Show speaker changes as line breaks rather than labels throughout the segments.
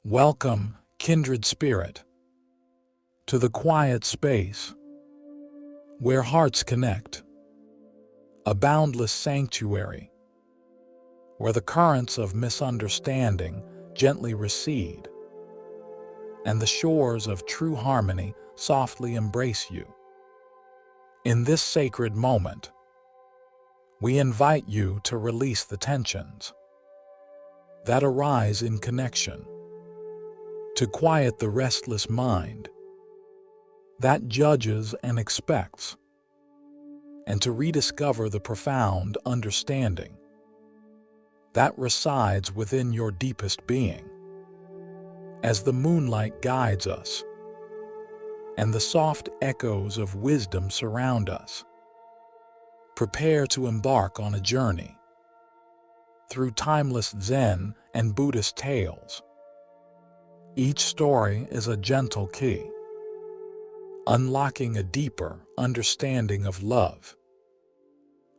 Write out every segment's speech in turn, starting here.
Welcome, kindred spirit, to the quiet space where hearts connect, a boundless sanctuary where the currents of misunderstanding gently recede and the shores of true harmony softly embrace you. In this sacred moment, we invite you to release the tensions that arise in connection, to quiet the restless mind that judges and expects, and to rediscover the profound understanding that resides within your deepest being. As the moonlight guides us and the soft echoes of wisdom surround us, prepare to embark on a journey through timeless Zen and Buddhist tales. Each story is a gentle key, unlocking a deeper understanding of love,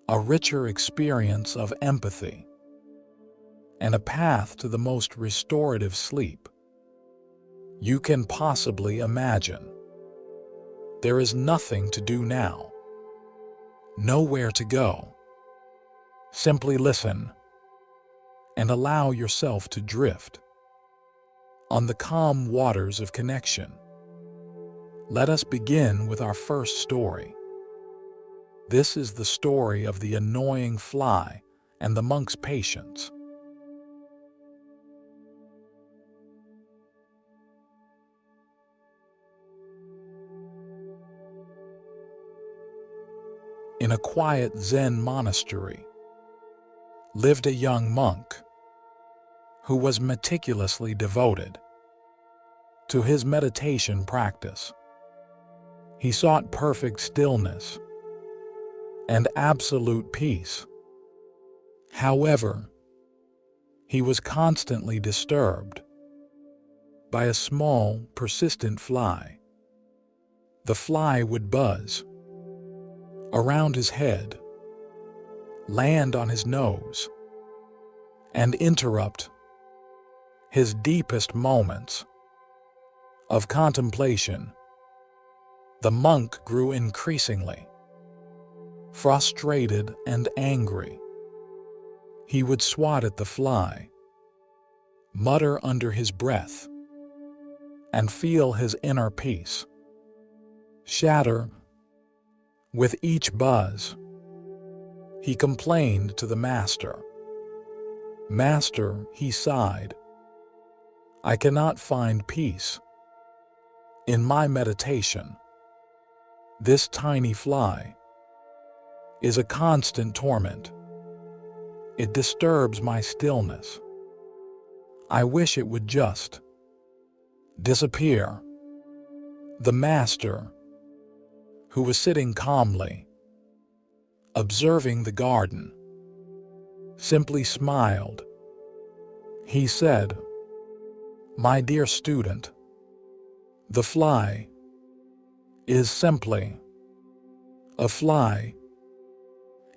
a richer experience of empathy, and a path to the most restorative sleep you can possibly imagine. There is nothing to do now, nowhere to go. Simply listen and allow yourself to drift on the calm waters of connection. Let us begin with our first story. This is the story of the annoying fly and the monk's patience. In a quiet Zen monastery lived a young monk who was meticulously devoted to his meditation practice. He sought perfect stillness and absolute peace. However, he was constantly disturbed by a small, persistent fly. The fly would buzz around his head, land on his nose, and interrupt his deepest moments of contemplation. The monk grew increasingly frustrated and angry. He would swat at the fly, mutter under his breath, and feel his inner peace shatter with each buzz. He complained to the master. "Master," he sighed, "I cannot find peace in my meditation. This tiny fly is a constant torment. It disturbs my stillness. I wish it would just disappear." The master, who was sitting calmly, observing the garden, simply smiled. He said, "My dear student, the fly is simply a fly.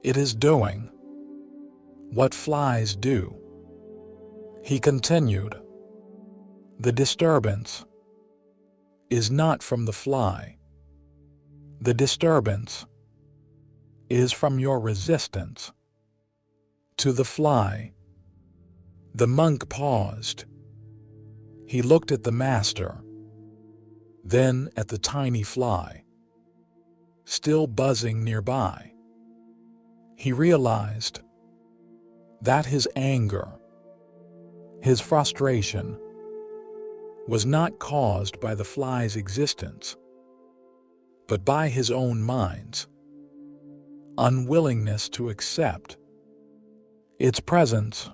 It is doing what flies do." He continued, "The disturbance is not from the fly. The disturbance is from your resistance to the fly." The monk paused. He looked at the master, then at the tiny fly, still buzzing nearby. He realized that his anger, his frustration, was not caused by the fly's existence, but by his own mind's unwillingness to accept its presence.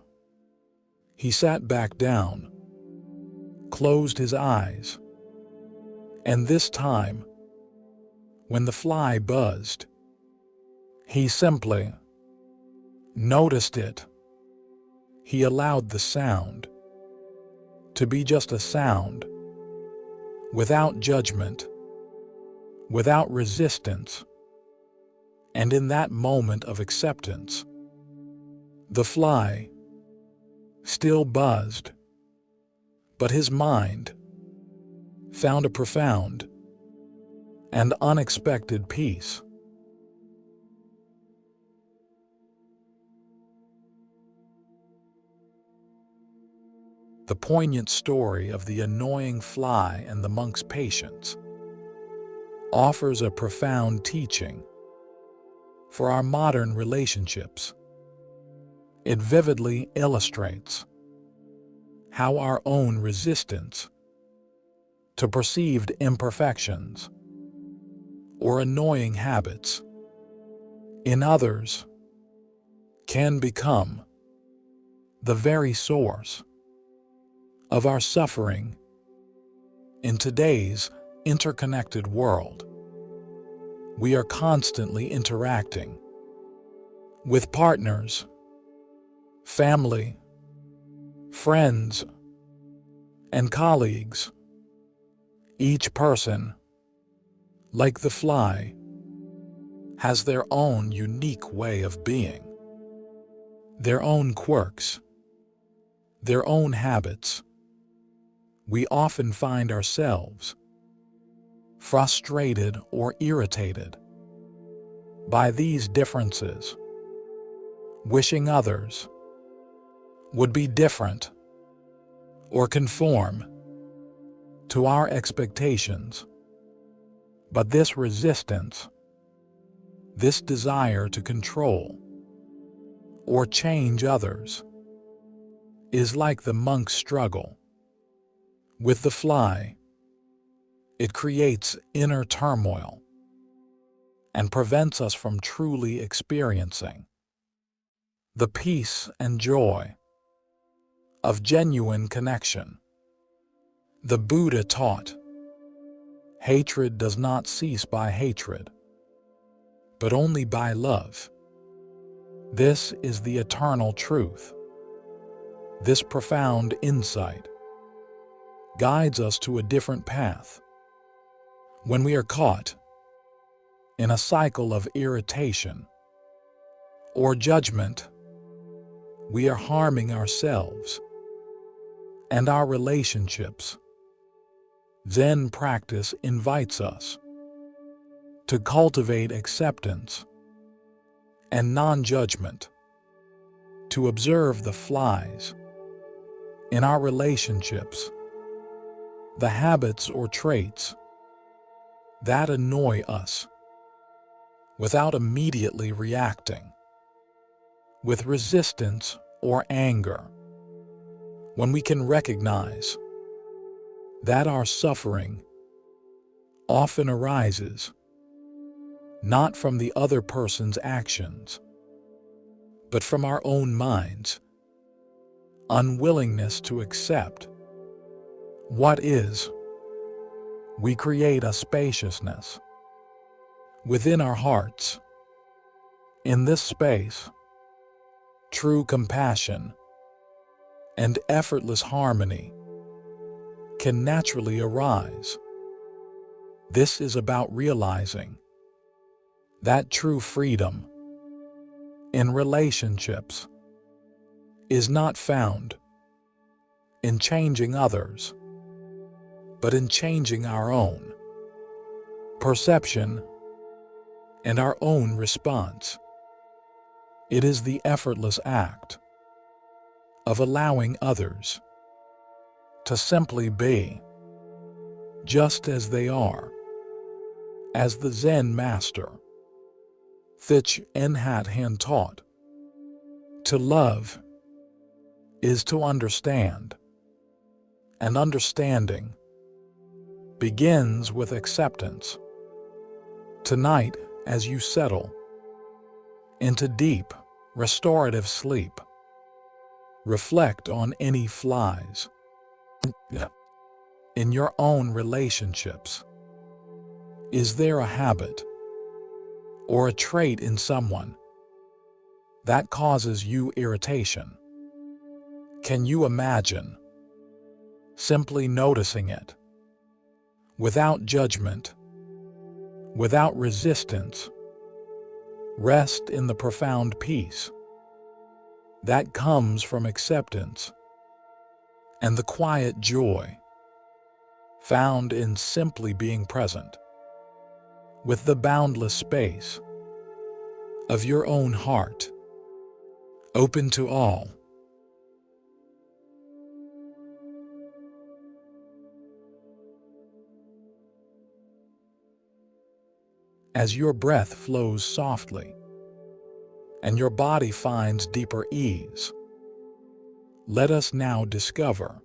He sat back down, closed his eyes, and this time, when the fly buzzed, he simply noticed it. He allowed the sound to be just a sound, without judgment, without resistance. And in that moment of acceptance, the fly still buzzed, But his mind found a profound and unexpected peace. The poignant story of the annoying fly and the monk's patience offers a profound teaching for our modern relationships. It vividly illustrates how our own resistance to perceived imperfections or annoying habits in others can become the very source of our suffering. In today's interconnected world, we are constantly interacting with partners, family, friends, and colleagues. Each person, like the fly, has their own unique way of being, their own quirks, their own habits. We often find ourselves frustrated or irritated by these differences, wishing others would be different or conform to our expectations. But this resistance, this desire to control or change others, is like the monk's struggle with the fly. It creates inner turmoil and prevents us from truly experiencing the peace and joy of genuine connection. The Buddha taught, hatred does not cease by hatred, but only by love. This is the eternal truth. This profound insight guides us to a different path. When we are caught in a cycle of irritation or judgment, we are harming ourselves and our relationships. Zen practice invites us to cultivate acceptance and non-judgment, to observe the flies in our relationships, the habits or traits that annoy us, without immediately reacting with resistance or anger. When we can recognize that our suffering often arises not from the other person's actions, but from our own mind's unwillingness to accept what is, we create a spaciousness within our hearts. In this space, true compassion and effortless harmony can naturally arise. This is about realizing that true freedom in relationships is not found in changing others, but in changing our own perception and our own response. It is the effortless act of allowing others to simply be just as they are. As the Zen master Thich Nhat Hanh taught, to love is to understand, and understanding begins with acceptance. Tonight, as you settle into deep, restorative sleep, reflect on any flies in your own relationships. Is there a habit or a trait in someone that causes you irritation? Can you imagine simply noticing it without judgment, without resistance? Rest in the profound peace that comes from acceptance and the quiet joy found in simply being present with the boundless space of your own heart, open to all. As your breath flows softly and your body finds deeper ease, let us now discover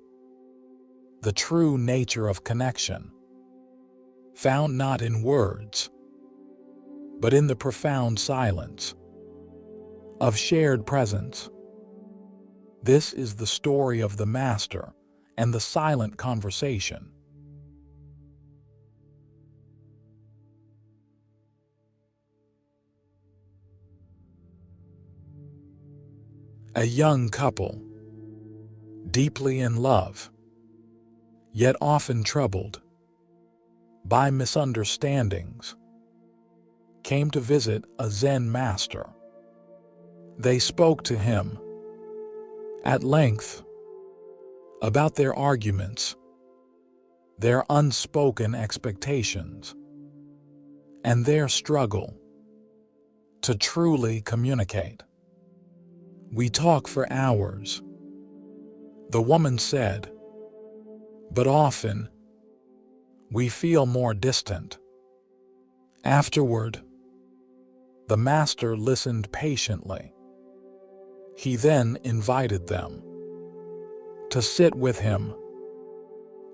the true nature of connection, found not in words, but in the profound silence of shared presence. This is the story of the Master and the silent conversation. A young couple, deeply in love, yet often troubled by misunderstandings, came to visit a Zen master. They spoke to him at length about their arguments, their unspoken expectations, and their struggle to truly communicate. "We talk for hours," the woman said, "but often we feel more distant." Afterward, the master listened patiently. He then invited them to sit with him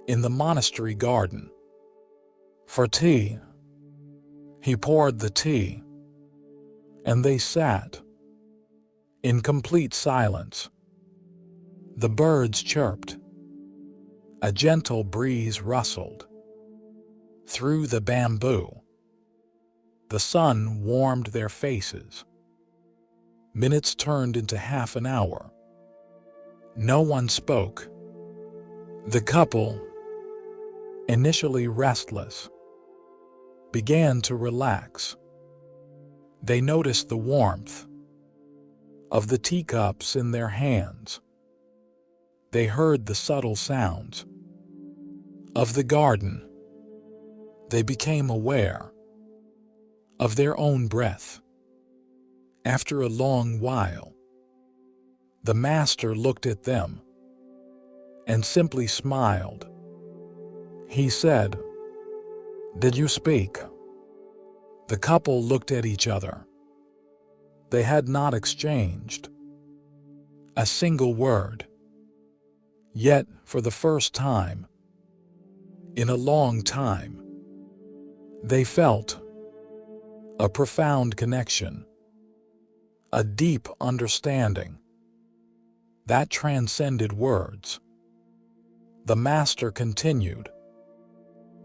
in the monastery garden for tea. He poured the tea, and they sat in complete silence. The birds chirped. A gentle breeze rustled through the bamboo. The sun warmed their faces. Minutes turned into half an hour. No one spoke. The couple, initially restless, began to relax. They noticed the warmth of the teacups in their hands. They heard the subtle sounds of the garden. They became aware of their own breath. After a long while, the master looked at them and simply smiled. He said, "Did you speak?" The couple looked at each other. They had not exchanged a single word. Yet, for the first time in a long time, they felt a profound connection, a deep understanding that transcended words. The master continued,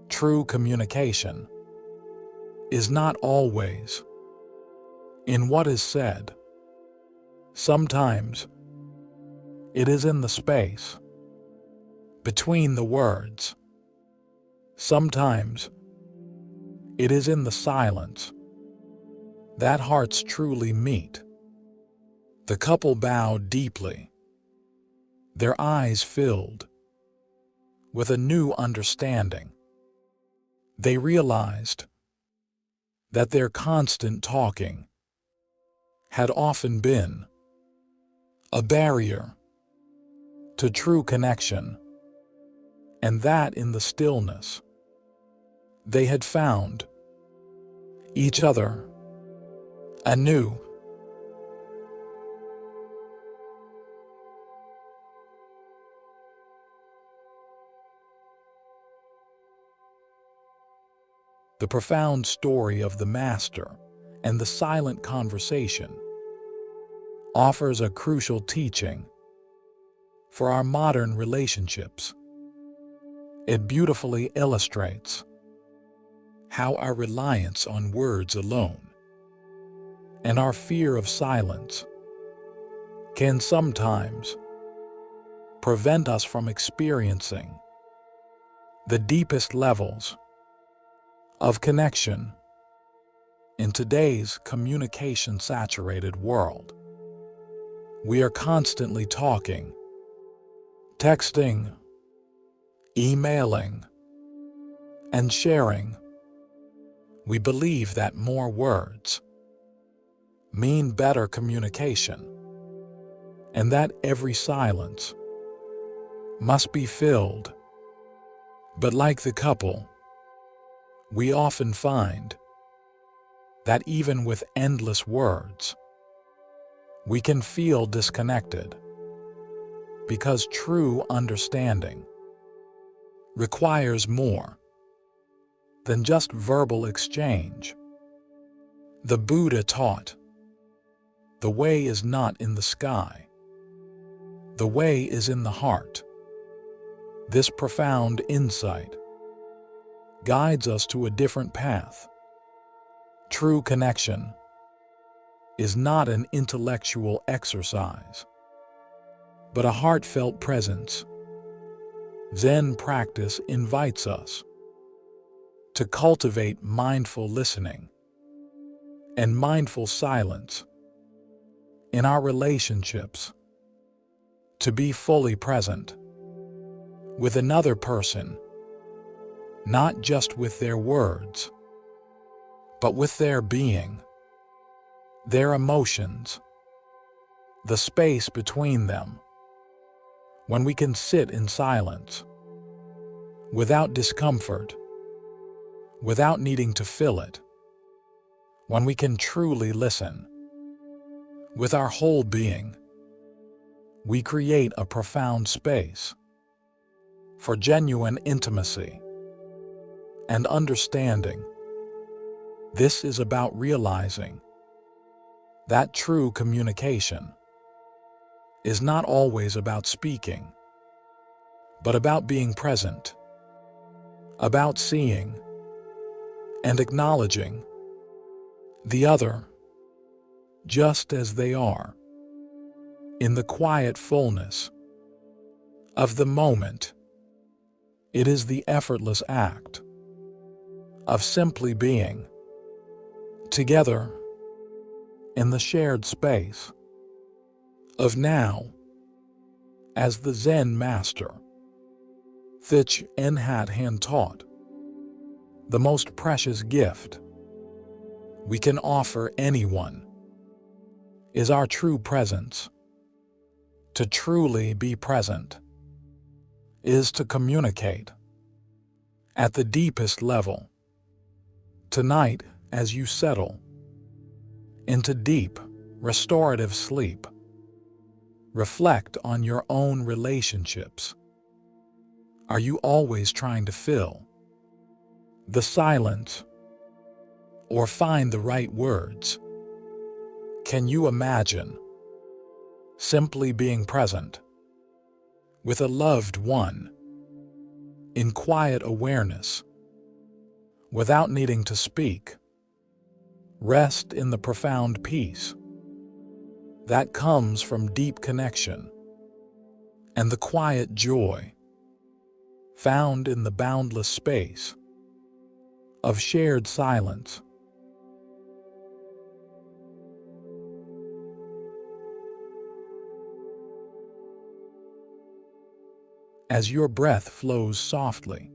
"True communication is not always in what is said. Sometimes it is in the space between the words. Sometimes it is in the silence that hearts truly meet." The couple bowed deeply. Their eyes filled with a new understanding. They realized that their constant talking had often been a barrier to true connection, and that in the stillness they had found each other anew. The profound story of the master and the silent conversation offers a crucial teaching for our modern relationships. It beautifully illustrates how our reliance on words alone and our fear of silence can sometimes prevent us from experiencing the deepest levels of connection. In today's communication-saturated world, we are constantly talking texting, emailing, and sharing, we believe that more words mean better communication, and that every silence must be filled. But like the couple, we often find that even with endless words, we can feel disconnected, because true understanding requires more than just verbal exchange. The Buddha taught, the way is not in the sky. The way is in the heart. This profound insight guides us to a different path. True connection is not an intellectual exercise, but a heartfelt presence. Zen practice invites us to cultivate mindful listening and mindful silence in our relationships, to be fully present with another person, not just with their words, but with their being, their emotions, the space between them. When we can sit in silence, without discomfort, without needing to fill it, when we can truly listen with our whole being, we create a profound space for genuine intimacy and understanding. This is about realizing that true communication is not always about speaking, but about being present, about seeing and acknowledging the other just as they are, in the quiet fullness of the moment. It is the effortless act of simply being together in the shared space of now. As the Zen master Thich Nhat Hanh taught, the most precious gift we can offer anyone is our true presence. To truly be present is to communicate at the deepest level. Tonight, as you settle into deep, restorative sleep, reflect on your own relationships. Are you always trying to fill the silence or find the right words? Can you imagine simply being present with a loved one in quiet awareness, without needing to speak? Rest in the profound peace that comes from deep connection and the quiet joy found in the boundless space of shared silence. As your breath flows softly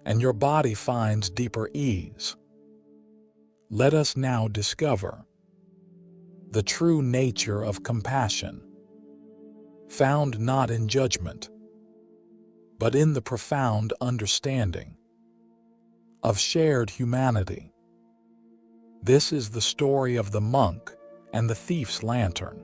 and your body finds deeper ease, let us now discover the true nature of compassion, found not in judgment, but in the profound understanding of shared humanity. This is the story of the monk and the thief's lantern.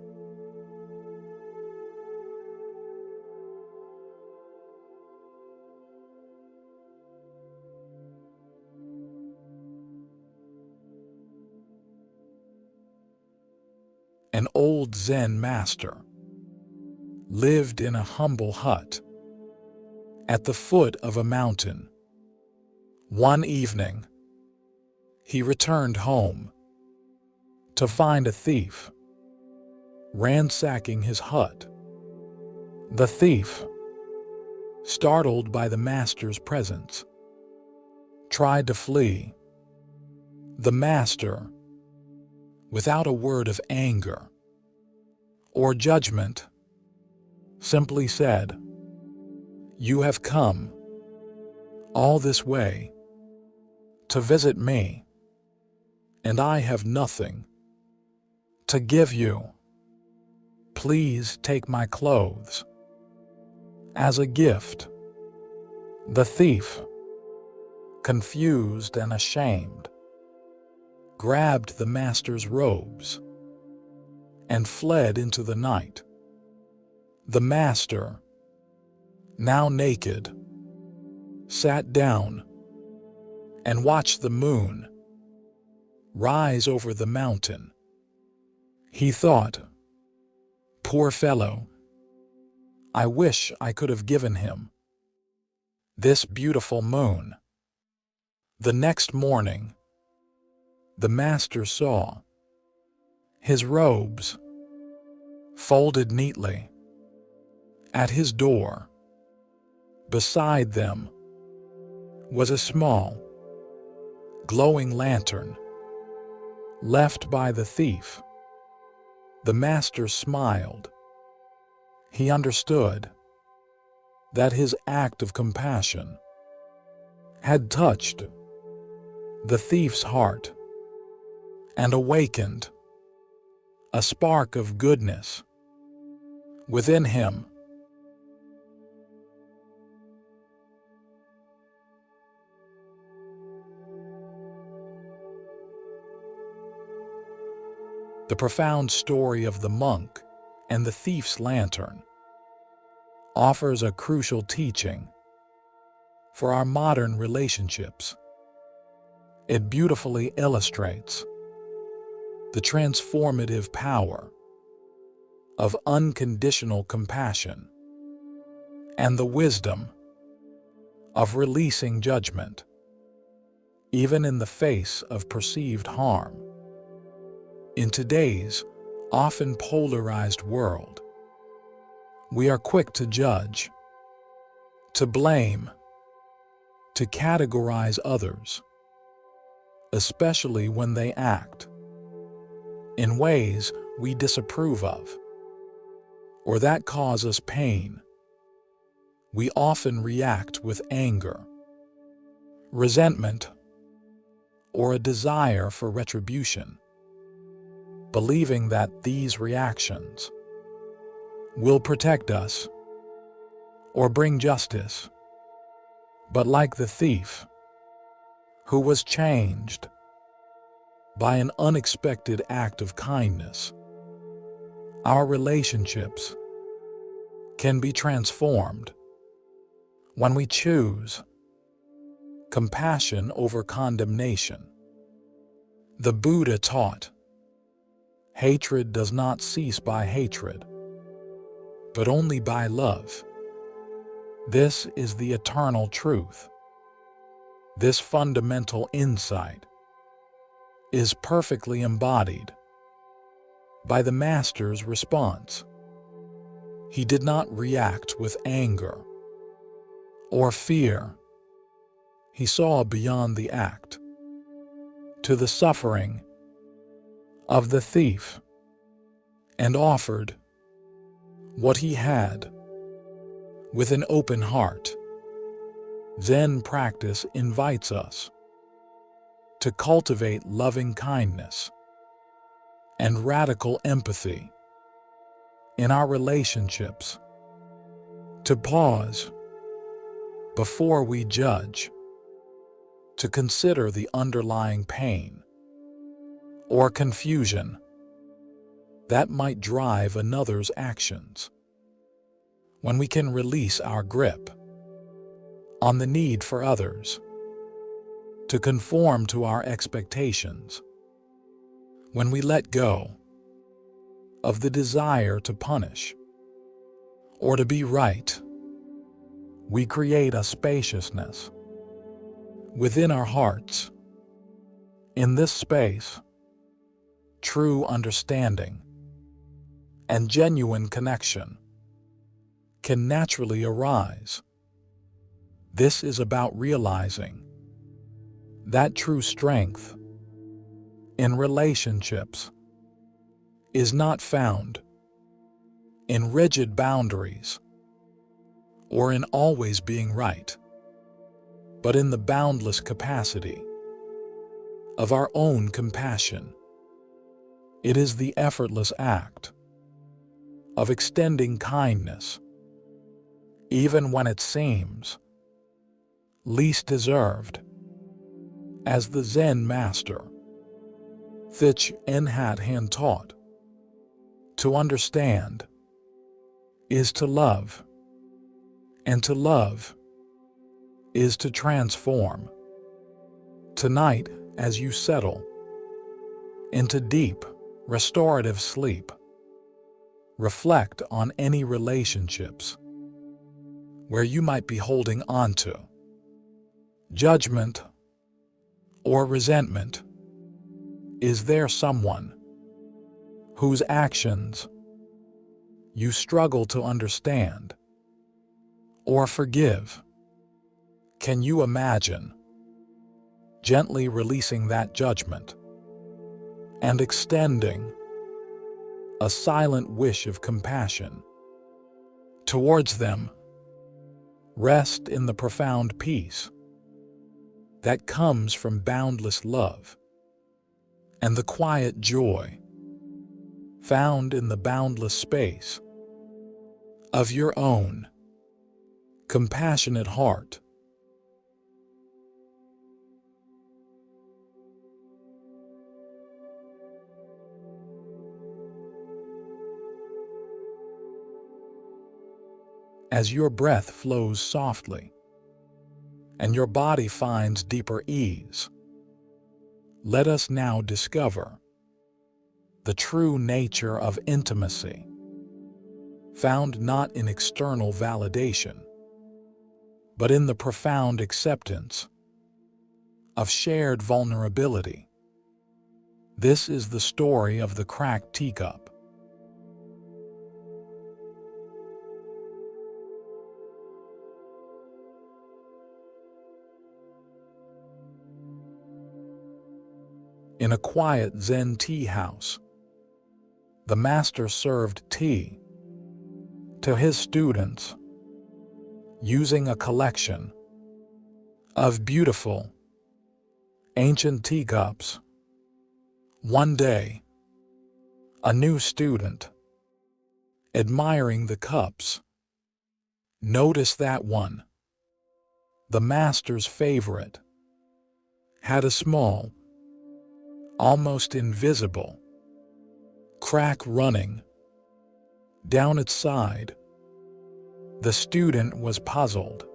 An old Zen master lived in a humble hut at the foot of a mountain. One evening, he returned home to find a thief ransacking his hut. The thief, startled by the master's presence, tried to flee. The master, without a word of anger or judgment, simply said, "You have come all this way to visit me, and I have nothing to give you. Please take my clothes as a gift." The thief, confused and ashamed, grabbed the master's robes and fled into the night. The master, now naked, sat down and watched the moon rise over the mountain. He thought, "Poor fellow, I wish I could have given him this beautiful moon." The next morning, the master saw his robes folded neatly at his door. Beside them was a small, glowing lantern left by the thief. The master smiled. He understood that his act of compassion had touched the thief's heart and awakened a spark of goodness within him. The profound story of the monk and the thief's lantern offers a crucial teaching for our modern relationships. It beautifully illustrates the transformative power of unconditional compassion and the wisdom of releasing judgment, even in the face of perceived harm. In today's often polarized world, we are quick to judge, to blame, to categorize others, especially when they act in ways we disapprove of or that cause us pain. We often react with anger, resentment, or a desire for retribution, believing that these reactions will protect us or bring justice. But like the thief, who was changed by an unexpected act of kindness, our relationships can be transformed when we choose compassion over condemnation. The Buddha taught, hatred does not cease by hatred, but only by love. This is the eternal truth. This fundamental insight is perfectly embodied by the master's response. He did not react with anger or fear. He saw beyond the act to the suffering of the thief and offered what he had with an open heart. Zen practice invites us to cultivate loving kindness and radical empathy in our relationships, to pause before we judge, to consider the underlying pain or confusion that might drive another's actions. When we can release our grip on the need for others to conform to our expectations, when we let go of the desire to punish or to be right, we create a spaciousness within our hearts. In this space, true understanding and genuine connection can naturally arise. This is about realizing that true strength in relationships is not found in rigid boundaries, or in always being right, but in the boundless capacity of our own compassion. It is the effortless act of extending kindness, even when it seems least deserved. As the Zen master Thich Nhat Hanh taught, to understand is to love, and to love is to transform. Tonight, as you settle into deep, restorative sleep, reflect on any relationships where you might be holding on to judgment or resentment. Is there someone whose actions you struggle to understand or forgive? Can you imagine gently releasing that judgment and extending a silent wish of compassion towards them? Rest in the profound peace that comes from boundless love and the quiet joy found in the boundless space of your own compassionate heart. As your breath flows softly and your body finds deeper ease, let us now discover the true nature of intimacy, found not in external validation, but in the profound acceptance of shared vulnerability. This is the story of the cracked teacup. In a quiet Zen tea house, the master served tea to his students using a collection of beautiful, ancient teacups. One day, a new student, admiring the cups, noticed that one, the master's favorite, had a small, almost invisible, crack running down its side. The student was puzzled.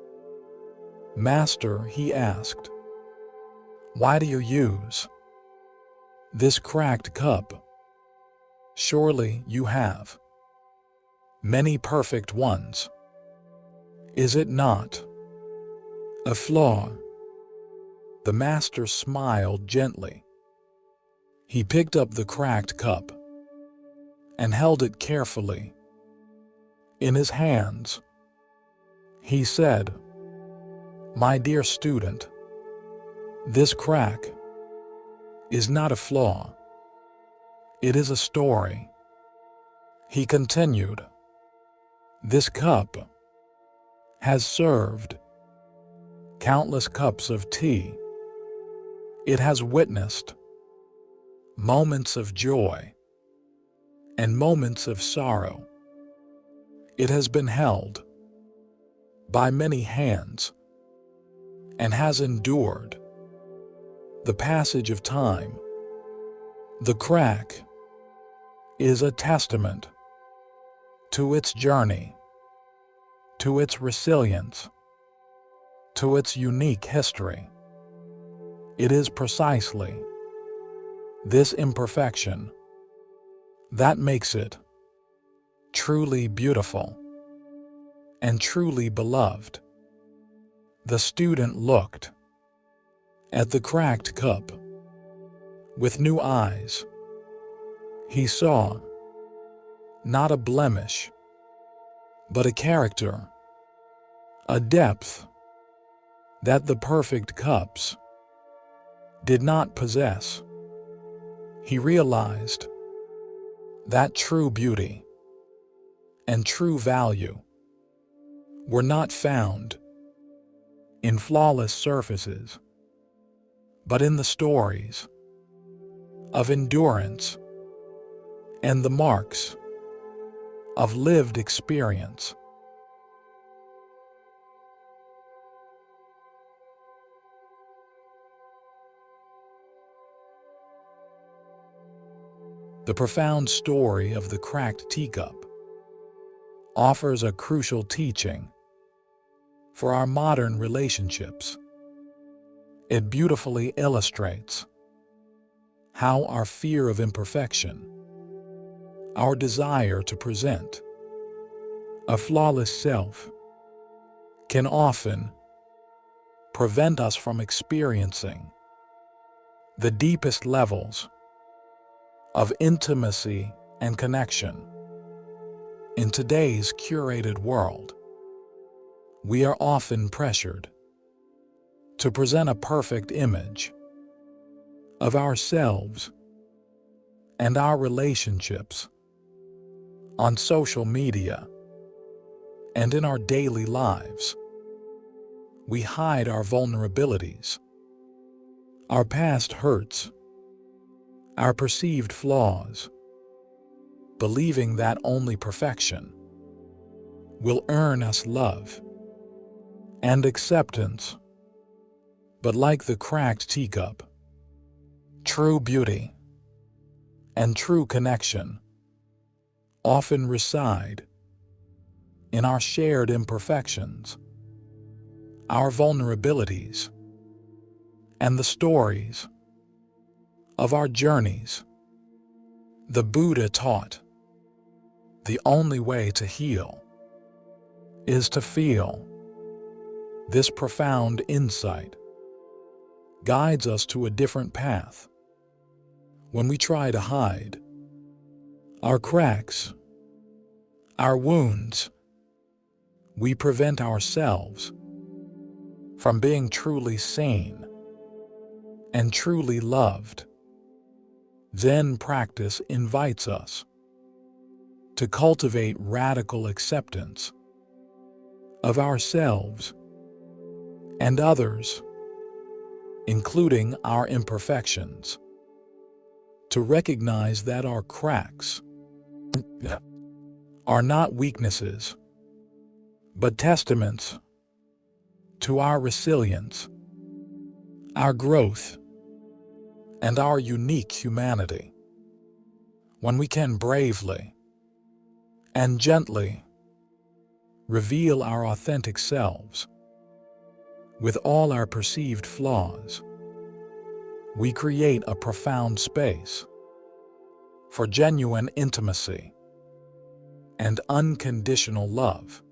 "Master," he asked, "why do you use this cracked cup? Surely you have many perfect ones. Is it not a flaw?" The master smiled gently. He picked up the cracked cup and held it carefully in his hands. He said, "My dear student, this crack is not a flaw. It is a story." He continued, "This cup has served countless cups of tea. It has witnessed moments of joy and moments of sorrow. It has been held by many hands and has endured the passage of time. The crack is a testament to its journey, to its resilience, to its unique history. It is precisely this imperfection that makes it truly beautiful and truly beloved." The student looked at the cracked cup with new eyes. He saw not a blemish, but a character, a depth that the perfect cups did not possess. He realized that true beauty and true value were not found in flawless surfaces, but in the stories of endurance and the marks of lived experience. The profound story of the cracked teacup offers a crucial teaching for our modern relationships. It beautifully illustrates how our fear of imperfection, our desire to present a flawless self, can often prevent us from experiencing the deepest levels of intimacy and connection. In today's curated world, we are often pressured to present a perfect image of ourselves and our relationships on social media and in our daily lives. We hide our vulnerabilities, our past hurts, our perceived flaws, believing that only perfection will earn us love and acceptance. But like the cracked teacup, true beauty and true connection often reside in our shared imperfections, our vulnerabilities, and the stories of our journeys. The Buddha taught, the only way to heal is to feel. This profound insight guides us to a different path. When we try to hide our cracks, our wounds, we prevent ourselves from being truly seen and truly loved. Zen practice invites us to cultivate radical acceptance of ourselves and others, including our imperfections, to recognize that our cracks are not weaknesses, but testaments to our resilience, our growth, and our unique humanity. When we can bravely and gently reveal our authentic selves with all our perceived flaws, we create a profound space for genuine intimacy and unconditional love.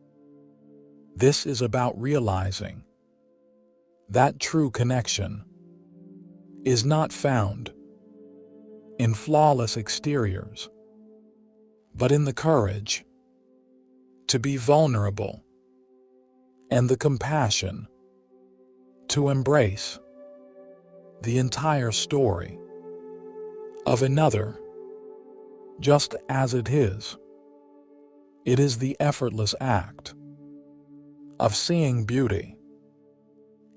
This is about realizing that true connection is not found in flawless exteriors, but in the courage to be vulnerable and the compassion to embrace the entire story of another just as it is. It is the effortless act of seeing beauty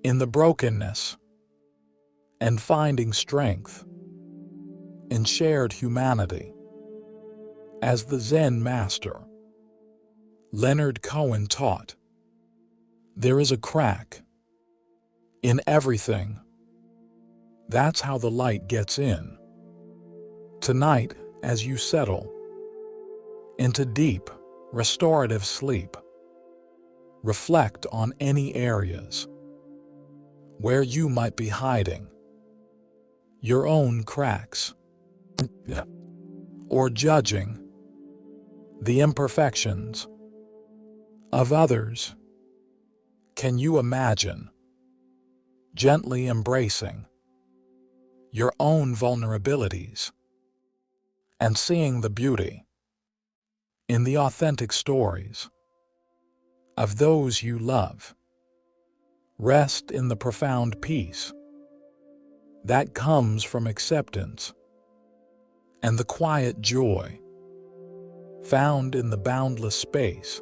in the brokenness and finding strength in shared humanity. As the Zen master Leonard Cohen taught, there is a crack in everything. That's how the light gets in. Tonight, as you settle into deep, restorative sleep, reflect on any areas where you might be hiding your own cracks or judging the imperfections of others. Can you imagine gently embracing your own vulnerabilities and seeing the beauty in the authentic stories of those you love? Rest in the profound peace that comes from acceptance and the quiet joy found in the boundless space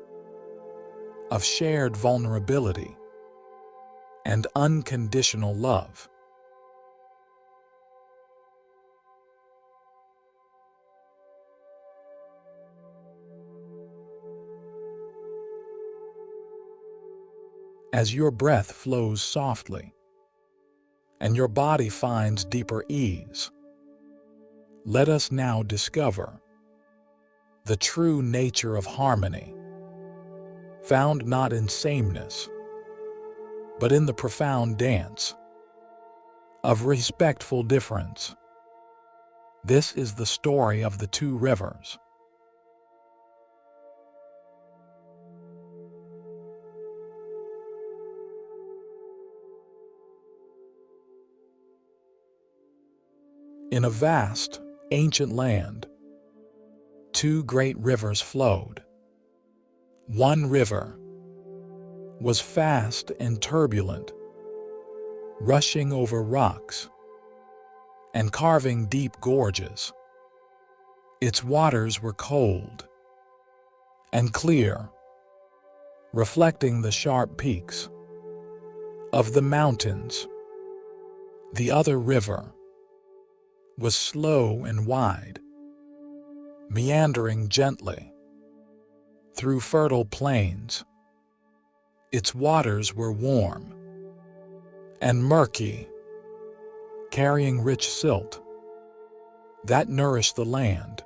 of shared vulnerability and unconditional love. As your breath flows softly and your body finds deeper ease, let us now discover the true nature of harmony, found not in sameness, but in the profound dance of respectful difference. This is the story of the two rivers. In a vast, ancient land, two great rivers flowed. One river was fast and turbulent, rushing over rocks and carving deep gorges. Its waters were cold and clear, reflecting the sharp peaks of the mountains. The other river was slow and wide, meandering gently through fertile plains. Its waters were warm and murky, carrying rich silt that nourished the land.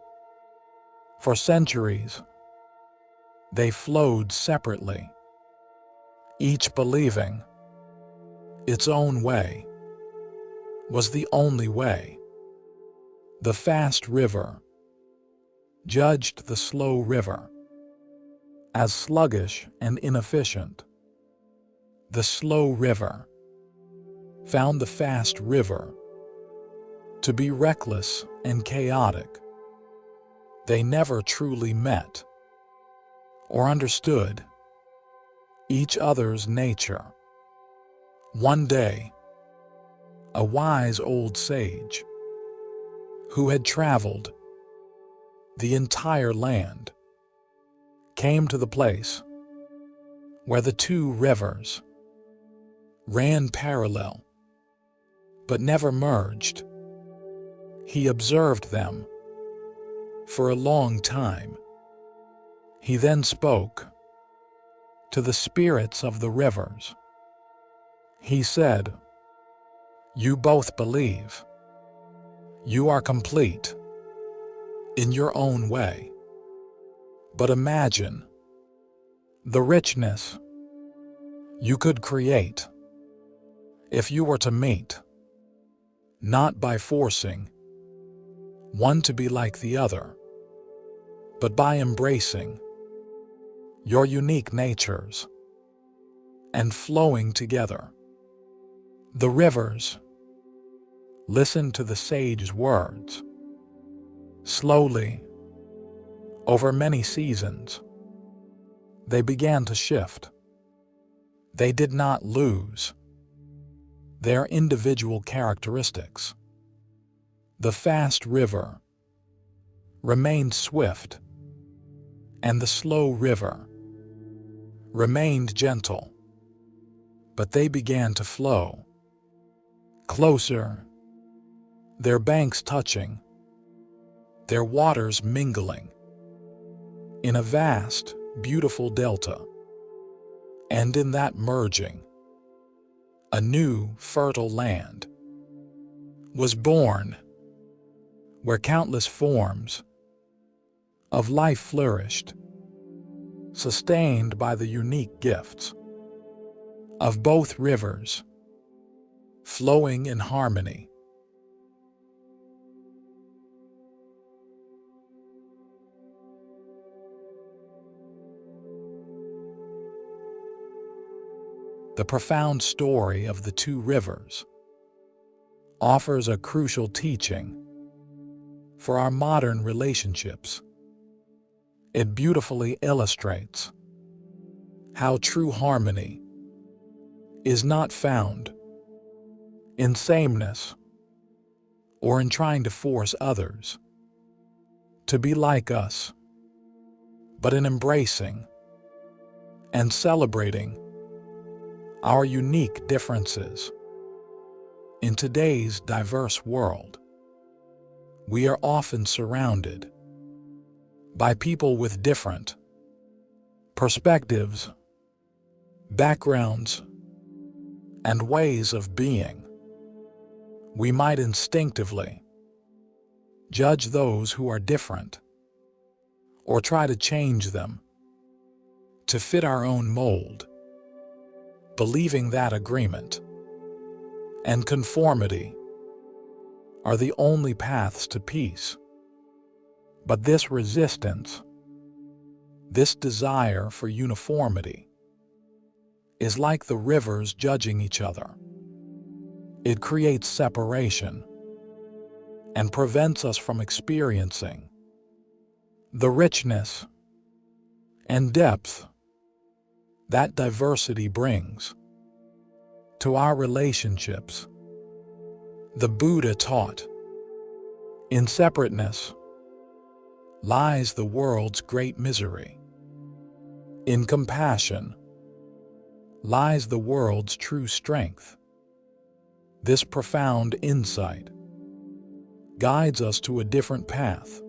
For centuries, they flowed separately, each believing its own way was the only way. The fast river judged the slow river as sluggish and inefficient. The slow river found the fast river to be reckless and chaotic. They never truly met or understood each other's nature. One day, a wise old sage who had traveled the entire land came to the place where the two rivers ran parallel but never merged. He observed them for a long time. He then spoke to the spirits of the rivers. He said, "You both believe you are complete in your own way. But imagine the richness you could create if you were to meet, not by forcing one to be like the other, but by embracing your unique natures and flowing together." The rivers listened to the sage's words. Slowly, over many seasons, they began to shift. They did not lose their individual characteristics. The fast river remained swift, and the slow river remained gentle. But they began to flow closer, their banks touching, their waters mingling in a vast, beautiful delta. And in that merging, a new, fertile land was born, where countless forms of life flourished, sustained by the unique gifts of both rivers, flowing in harmony. The profound story of the two rivers offers a crucial teaching for our modern relationships. It beautifully illustrates how true harmony is not found in sameness or in trying to force others to be like us, but in embracing and celebrating our unique differences. In today's diverse world, we are often surrounded by people with different perspectives, backgrounds, and ways of being. We might instinctively judge those who are different or try to change them to fit our own mold, believing that agreement and conformity are the only paths to peace. But this resistance, this desire for uniformity, is like the rivers judging each other. It creates separation and prevents us from experiencing the richness and depth that diversity brings to our relationships. The Buddha taught, in separateness lies the world's great misery. In compassion lies the world's true strength. This profound insight guides us to a different path.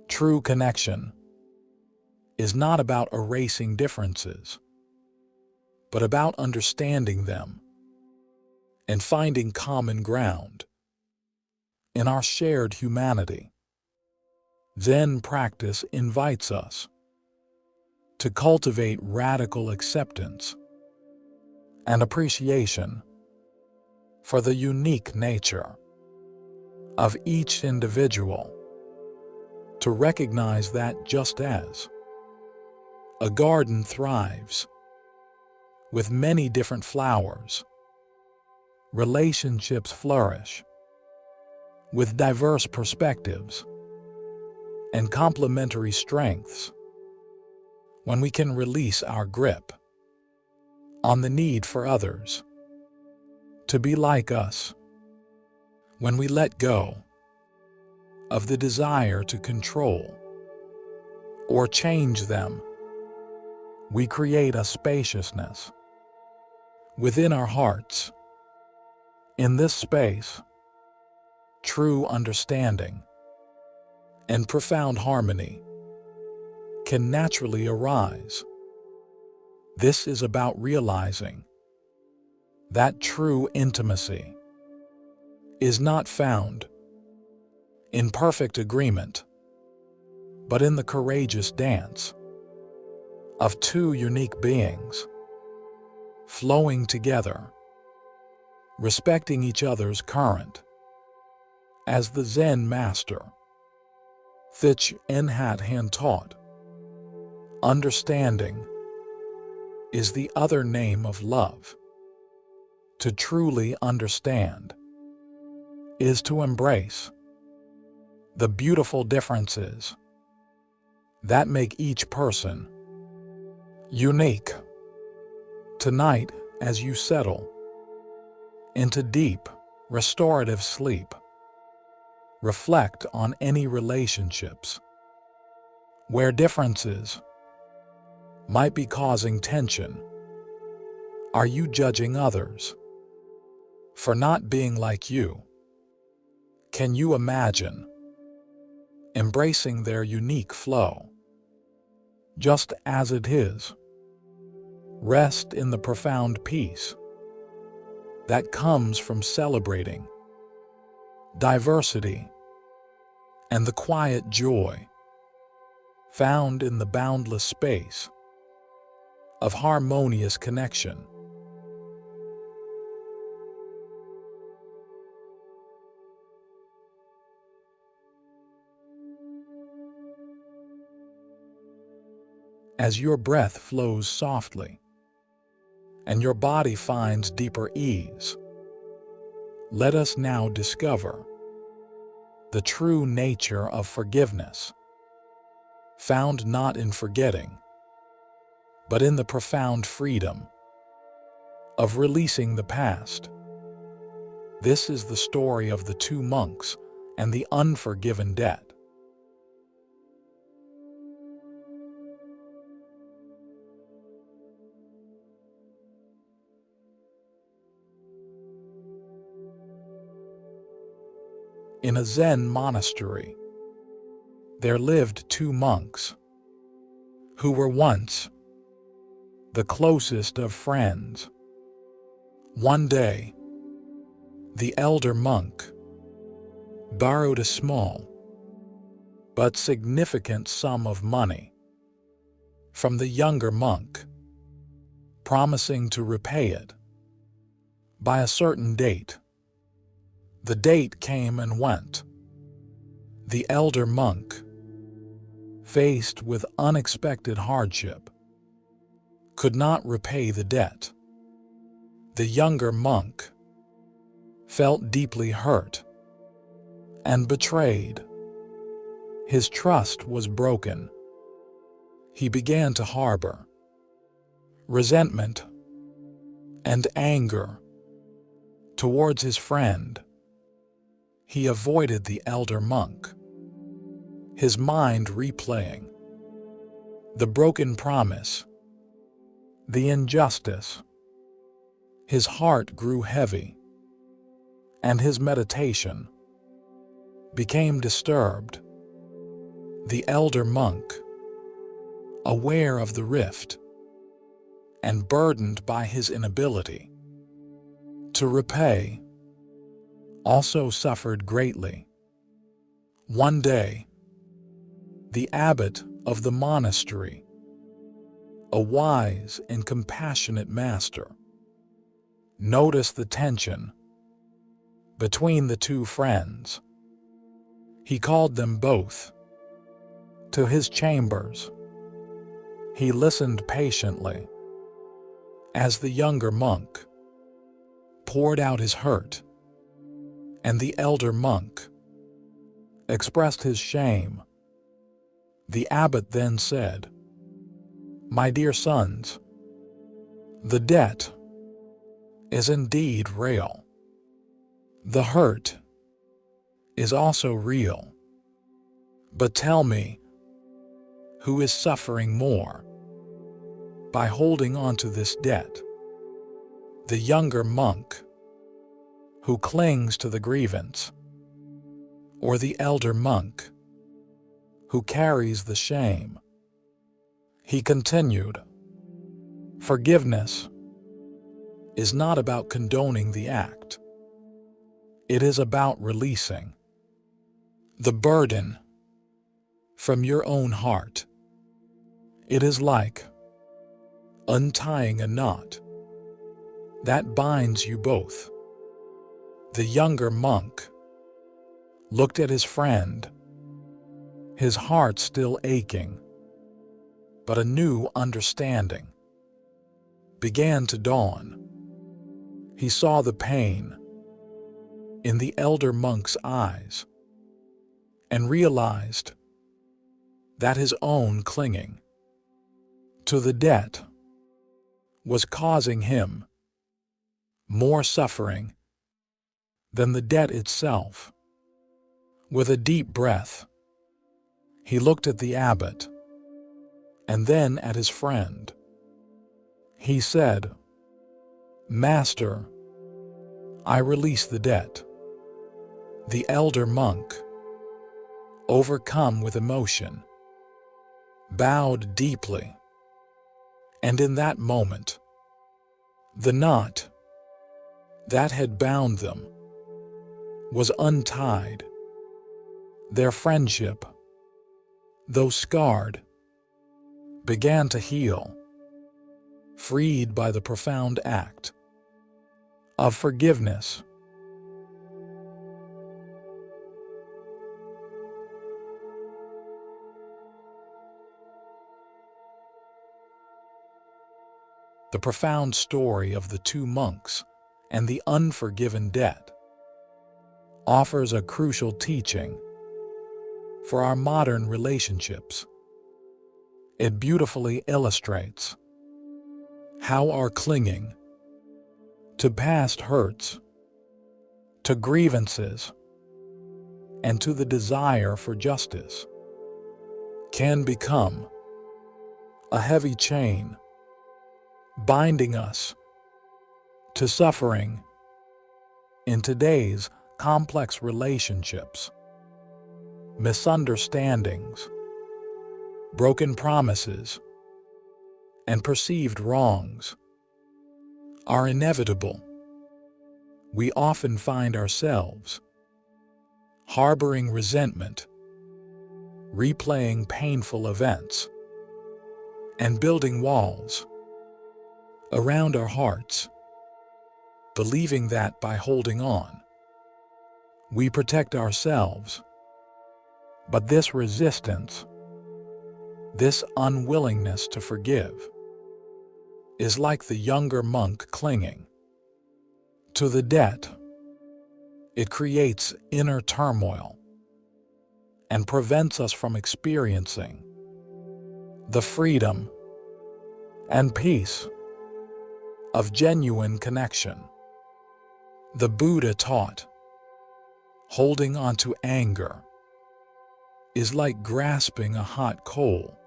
True connection is not about erasing differences, but about understanding them and finding common ground in our shared humanity. Zen practice invites us to cultivate radical acceptance and appreciation for the unique nature of each individual, to recognize that just as a garden thrives with many different flowers, relationships flourish with diverse perspectives and complementary strengths. When we can release our grip on the need for others to be like us, when we let go of the desire to control or change them, we create a spaciousness within our hearts. In this space, true understanding and profound harmony can naturally arise. This is about realizing that true intimacy is not found in perfect agreement, but in the courageous dance of two unique beings flowing together, respecting each other's current. As the Zen master Thich Nhat Hanh taught, understanding is the other name of love. To truly understand is to embrace the beautiful differences that make each person unique. Tonight, as you settle into deep, restorative sleep, reflect on any relationships where differences might be causing tension. Are you judging others for not being like you? Can you imagine embracing their unique flow just as it is? Rest in the profound peace that comes from celebrating diversity and the quiet joy found in the boundless space of harmonious connection. As your breath flows softly and your body finds deeper ease, let us now discover the true nature of forgiveness, found not in forgetting, but in the profound freedom of releasing the past. This is the story of the two monks and the unforgiven debt. In a Zen monastery, there lived two monks who were once the closest of friends. One day, the elder monk borrowed a small but significant sum of money from the younger monk, promising to repay it by a certain date. The date came and went. The elder monk, faced with unexpected hardship, could not repay the debt. The younger monk felt deeply hurt and betrayed. His trust was broken. He began to harbor resentment and anger towards his friend. He avoided the elder monk, his mind replaying the broken promise, the injustice. His heart grew heavy, and his meditation became disturbed. The elder monk, aware of the rift and burdened by his inability to repay, also suffered greatly. One day, the abbot of the monastery, a wise and compassionate master, noticed the tension between the two friends. He called them both to his chambers. He listened patiently as the younger monk poured out his hurt, and the elder monk expressed his shame. The abbot then said, "My dear sons, the debt is indeed real. The hurt is also real. But tell me, who is suffering more by holding on to this debt? The younger monk, who clings to the grievance, or the elder monk, who carries the shame?" He continued, "Forgiveness is not about condoning the act. It is about releasing the burden from your own heart. It is like untying a knot that binds you both." The younger monk looked at his friend, his heart still aching, but a new understanding began to dawn. He saw the pain in the elder monk's eyes and realized that his own clinging to the debt was causing him more suffering than the debt itself. With a deep breath, he looked at the abbot and then at his friend. He said, "Master, I release the debt." The elder monk, overcome with emotion, bowed deeply, and in that moment, the knot that had bound them was untied. Their friendship, though scarred, began to heal, freed by the profound act of forgiveness. The profound story of the two monks and the unforgiven debt offers a crucial teaching for our modern relationships. It beautifully illustrates how our clinging to past hurts, to grievances, and to the desire for justice can become a heavy chain, binding us to suffering. In today's complex relationships, misunderstandings, broken promises, and perceived wrongs are inevitable. We often find ourselves harboring resentment, replaying painful events, and building walls around our hearts, believing that by holding on, we protect ourselves. But this resistance, this unwillingness to forgive, is like the younger monk clinging to the debt. It creates inner turmoil and prevents us from experiencing the freedom and peace of genuine connection. The Buddha taught, holding on to anger is like grasping a hot coal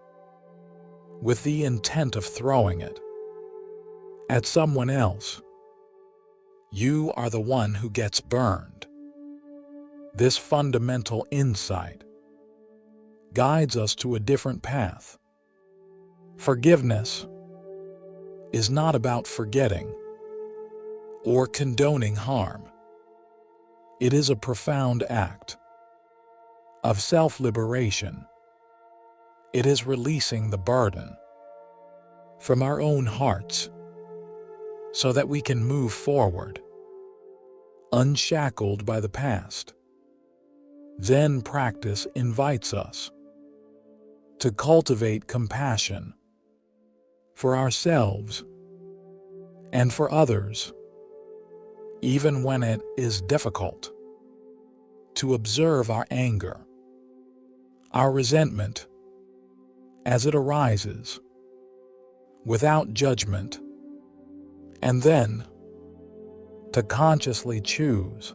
with the intent of throwing it at someone else. You are the one who gets burned. This fundamental insight guides us to a different path. Forgiveness is not about forgetting or condoning harm. It is a profound act of self-liberation. It is releasing the burden from our own hearts so that we can move forward, unshackled by the past. Zen practice invites us to cultivate compassion for ourselves and for others, even when it is difficult, to observe our anger, our resentment, as it arises, without judgment, and then to consciously choose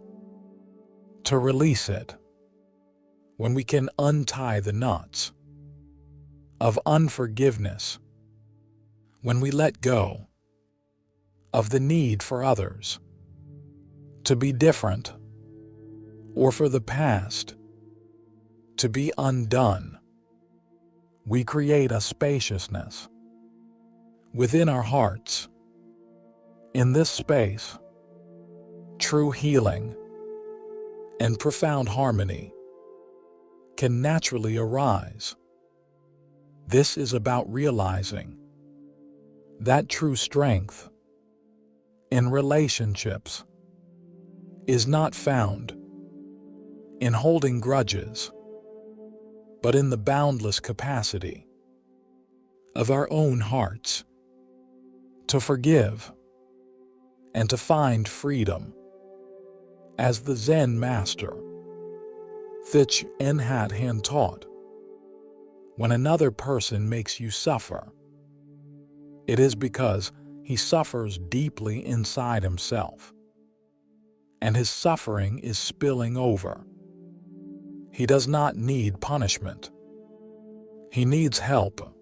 to release it. When we can untie the knots of unforgiveness, when we let go of the need for others to be different or for the past to be undone, we create a spaciousness within our hearts. In this space, true healing and profound harmony can naturally arise. This is about realizing that true strength in relationships is not found in holding grudges, but in the boundless capacity of our own hearts to forgive and to find freedom. As the Zen master Thich Nhat Hanh taught, when another person makes you suffer, it is because he suffers deeply inside himself, and his suffering is spilling over. He does not need punishment. He needs help.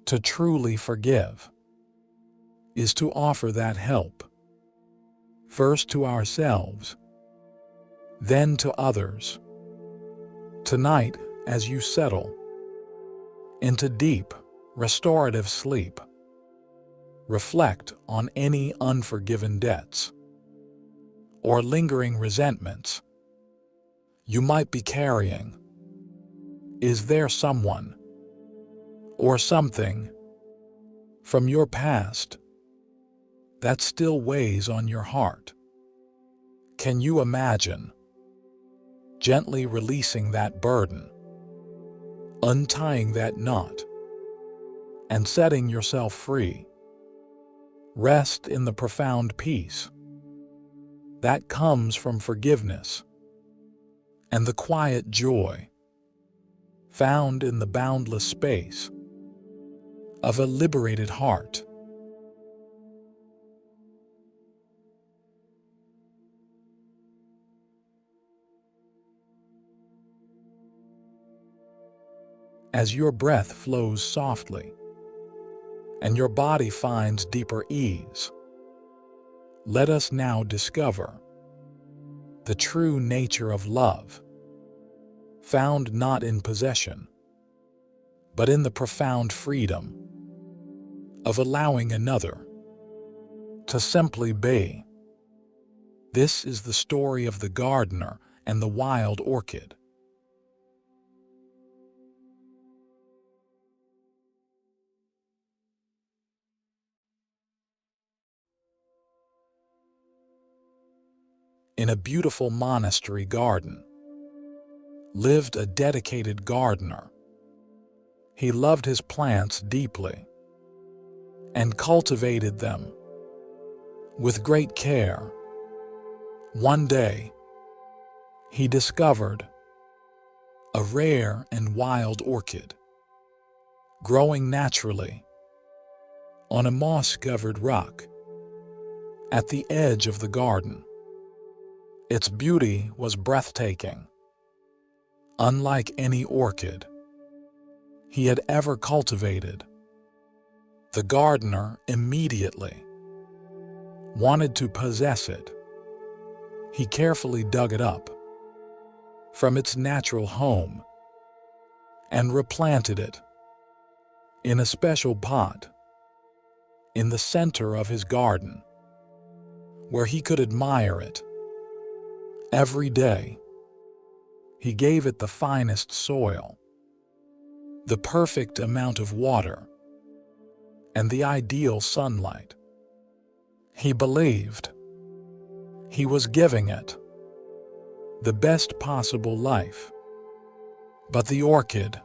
To truly forgive is to offer that help, first to ourselves, then to others. Tonight, as you settle into deep, restorative sleep, reflect on any unforgiven debts or lingering resentments you might be carrying. Is there someone or something from your past that still weighs on your heart? Can you imagine gently releasing that burden, untying that knot, and setting yourself free? Rest in the profound peace that comes from forgiveness and the quiet joy found in the boundless space of a liberated heart. As your breath flows softly and your body finds deeper ease, let us now discover the true nature of love, found not in possession, but in the profound freedom of allowing another to simply be. This is the story of the gardener and the wild orchid. In a beautiful monastery garden lived a dedicated gardener. He loved his plants deeply and cultivated them with great care. One day, he discovered a rare and wild orchid growing naturally on a moss-covered rock at the edge of the garden. Its beauty was breathtaking, unlike any orchid he had ever cultivated. The gardener immediately wanted to possess it. He carefully dug it up from its natural home and replanted it in a special pot in the center of his garden, where he could admire it every day. He gave it the finest soil, the perfect amount of water, and the ideal sunlight. He believed he was giving it the best possible life. But the orchid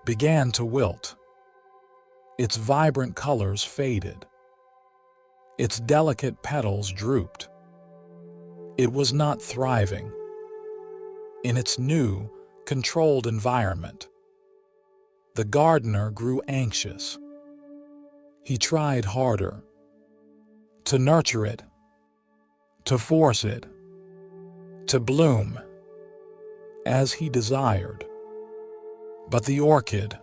began to wilt. Its vibrant colors faded. Its delicate petals drooped. It was not thriving in its new, controlled environment. The gardener grew anxious. He tried harder to nurture it, to force it to bloom as he desired. But the orchid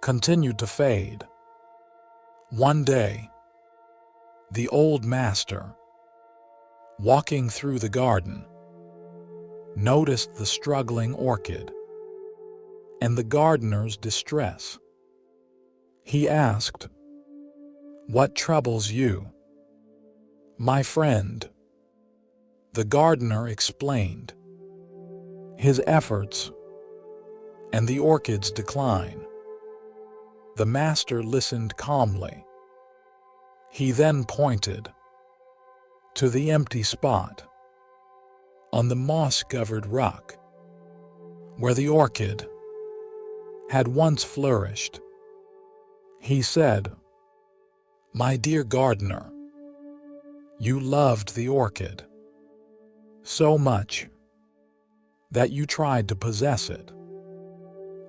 continued to fade. One day, the old master, walking through the garden, noticed the struggling orchid and the gardener's distress. He asked, "What troubles you, my friend?" The gardener explained his efforts and the orchid's decline. The master listened calmly. He then pointed to the empty spot on the moss-covered rock where the orchid had once flourished. He said, "My dear gardener, you loved the orchid so much that you tried to possess it.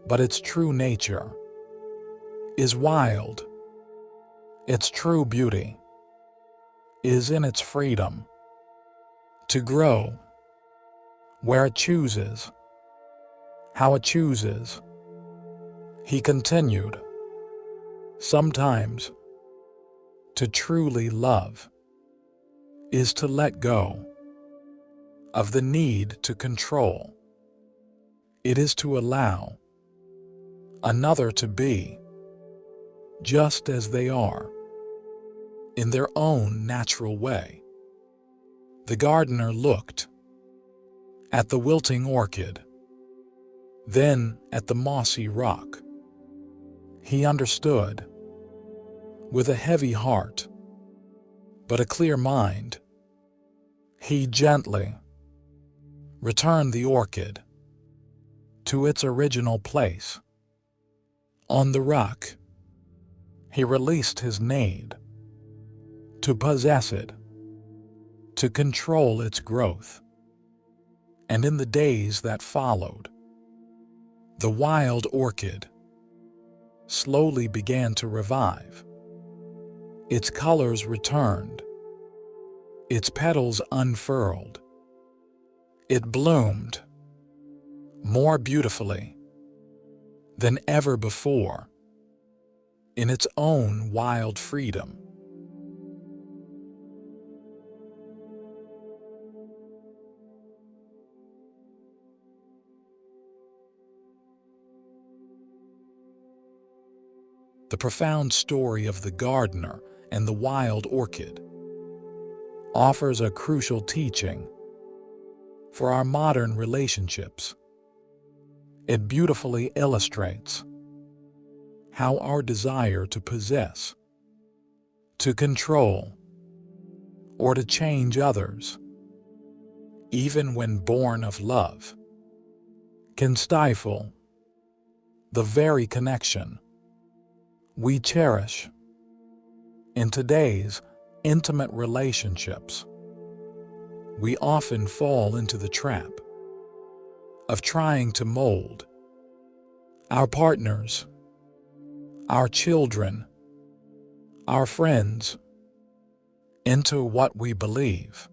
But its true nature is wild. Its true beauty is in its freedom to grow where it chooses, how it chooses." He continued, "Sometimes to truly love is to let go of the need to control. It is to allow another to be just as they are, in their own natural way." The gardener looked at the wilting orchid, then at the mossy rock. He understood. With a heavy heart, but a clear mind, he gently returned the orchid to its original place. On the rock, he released his need to possess it, to control its growth. And in the days that followed, the wild orchid slowly began to revive. Its colors returned. Its petals unfurled. It bloomed more beautifully than ever before in its own wild freedom. The profound story of the gardener and the wild orchid offers a crucial teaching for our modern relationships. It beautifully illustrates how our desire to possess, to control, or to change others, even when born of love, can stifle the very connection we cherish. In today's intimate relationships, we often fall into the trap of trying to mold our partners, our children, our friends into what we believe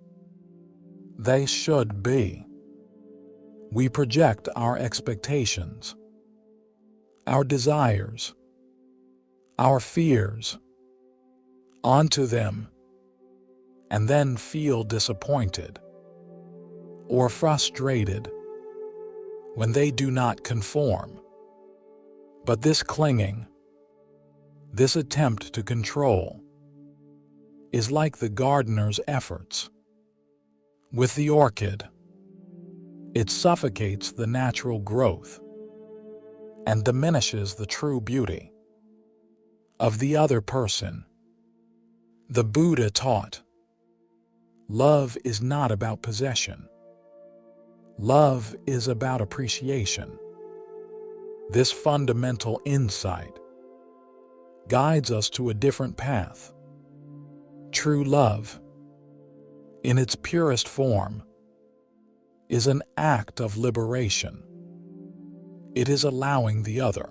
they should be. We project our expectations, our desires, our fears onto them, and then feel disappointed or frustrated when they do not conform. But this clinging, this attempt to control, is like the gardener's efforts with the orchid. It suffocates the natural growth and diminishes the true beauty of the other person. The Buddha taught, love is not about possession. Love is about appreciation. This fundamental insight guides us to a different path. True love, in its purest form, is an act of liberation. It is allowing the other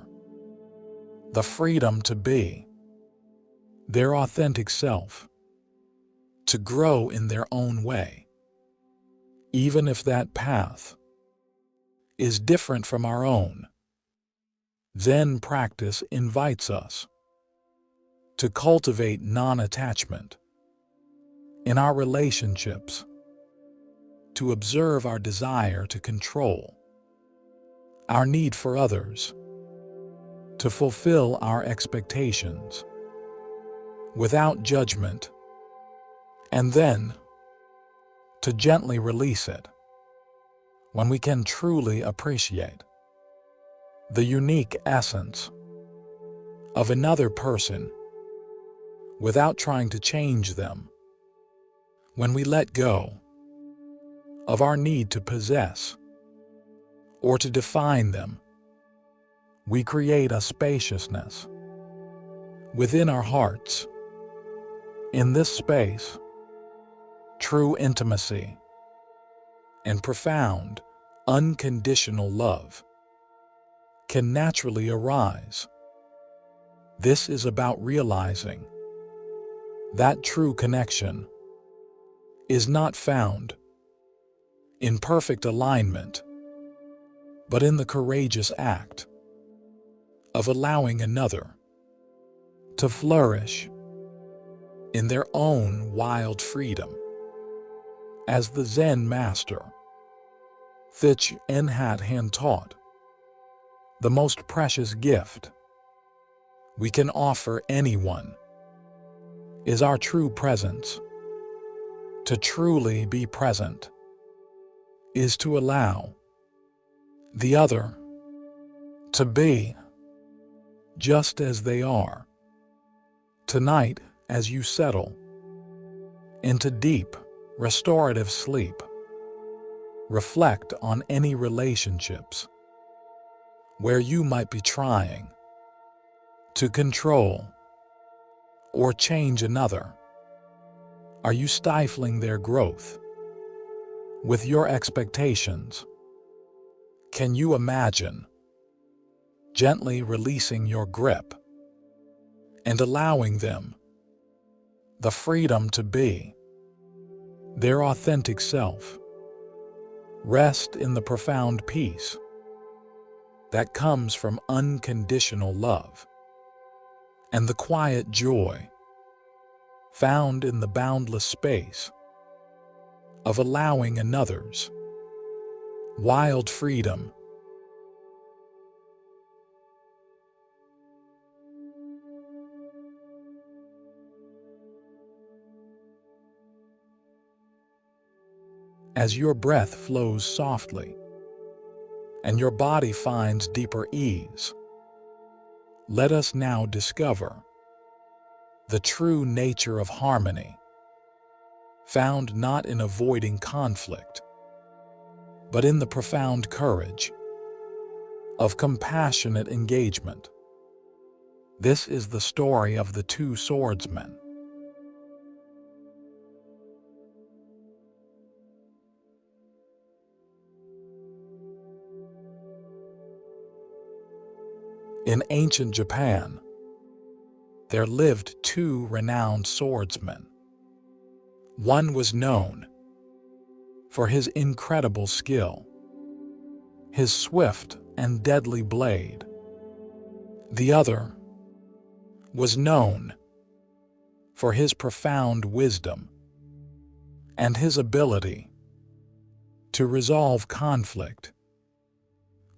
the freedom to be their authentic self, to grow in their own way, even if that path is different from our own. Zen practice invites us to cultivate non-attachment in our relationships, to observe our desire to control, our need for others, to fulfill our expectations without judgment, and then to gently release it when we can truly appreciate the unique essence of another person without trying to change them. When we let go of our need to possess or to define them, we create a spaciousness within our hearts. In this space, true intimacy and profound, unconditional love can naturally arise. This is about realizing that true connection is not found in perfect alignment, but in the courageous act of allowing another to flourish in their own wild freedom. As the Zen master Thich Nhat Hanh taught, the most precious gift we can offer anyone is our true presence. To truly be present is to allow the other to be just as they are. Tonight, as you settle into deep, restorative sleep, reflect on any relationships where you might be trying to control or change another. Are you stifling their growth with your expectations? Can you imagine gently releasing your grip and allowing them the freedom to be their authentic self? Rest in the profound peace that comes from unconditional love and the quiet joy found in the boundless space of allowing another's wild freedom. As your breath flows softly and your body finds deeper ease, let us now discover the true nature of harmony, found not in avoiding conflict, but in the profound courage of compassionate engagement. This is the story of the two swordsmen. In ancient Japan, there lived two renowned swordsmen. One was known for his incredible skill, his swift and deadly blade. The other was known for his profound wisdom and his ability to resolve conflict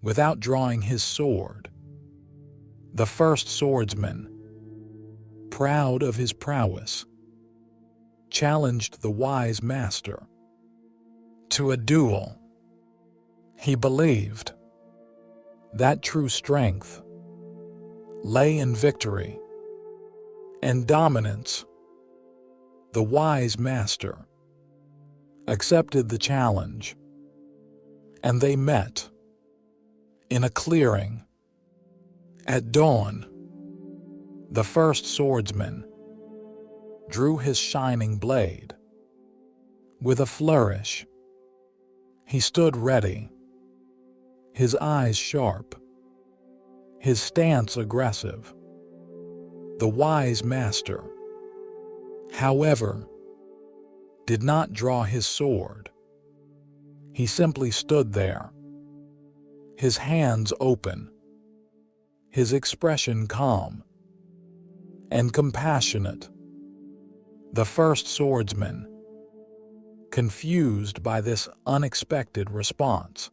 without drawing his sword. The first swordsman, proud of his prowess, challenged the wise master to a duel. He believed that true strength lay in victory and dominance. The wise master accepted the challenge, and they met in a clearing. At dawn, the first swordsman drew his shining blade. With a flourish, he stood ready, his eyes sharp, his stance aggressive. The wise master, however, did not draw his sword. He simply stood there, his hands open, his expression calm and compassionate. The first swordsman, confused by this unexpected response,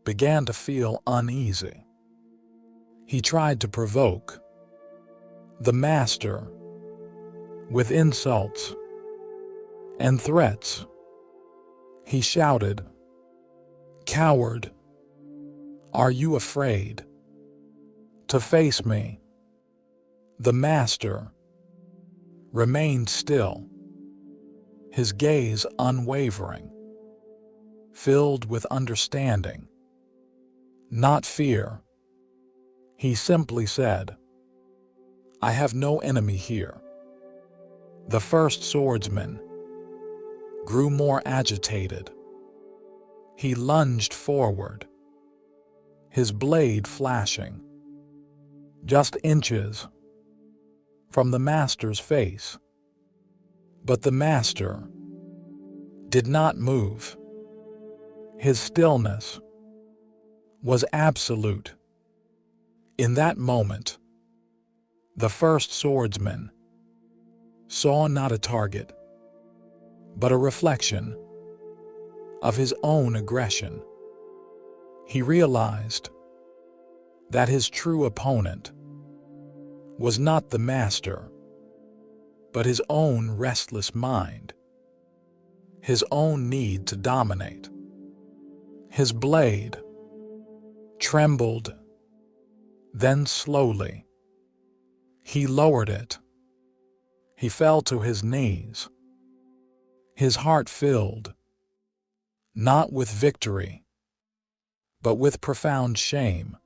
began to feel uneasy. He tried to provoke the master with insults and threats. He shouted, "Coward, are you afraid to face me?" The master remained still, his gaze unwavering, filled with understanding, not fear. He simply said, "I have no enemy here." The first swordsman grew more agitated. He lunged forward, his blade flashing just inches from the master's face. But the master did not move. His stillness was absolute. In that moment, the first swordsman saw not a target, but a reflection of his own aggression. He realized that his true opponent was not the master, but his own restless mind, his own need to dominate. His blade trembled, then slowly he lowered it. He fell to his knees, his heart filled, not with victory, but with profound shame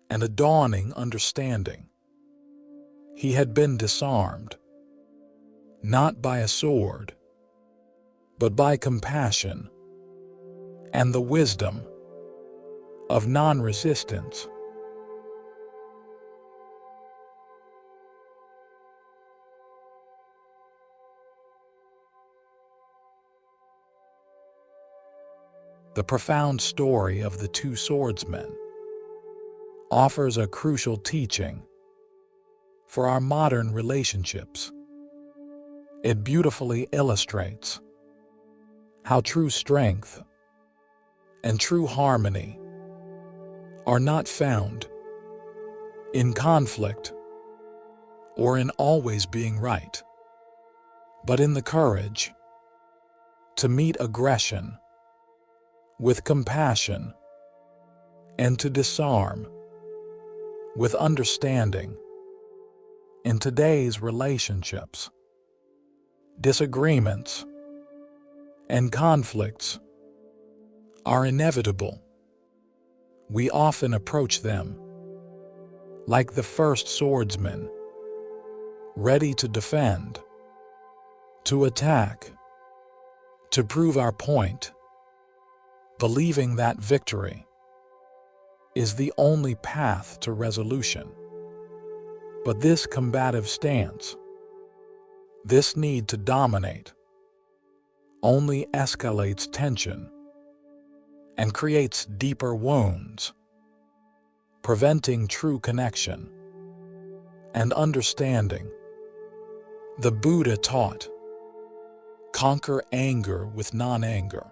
and a dawning understanding. He had been disarmed, not by a sword, but by compassion and the wisdom of non-resistance. The profound story of the two swordsmen offers a crucial teaching for our modern relationships. It beautifully illustrates how true strength and true harmony are not found in conflict or in always being right, but in the courage to meet aggression with compassion, and to disarm with understanding. In today's relationships, disagreements and conflicts are inevitable. We often approach them like the first swordsman, ready to defend, to attack, to prove our point, believing that victory is the only path to resolution. But this combative stance, this need to dominate, only escalates tension and creates deeper wounds, preventing true connection and understanding. The Buddha taught, conquer anger with non-anger,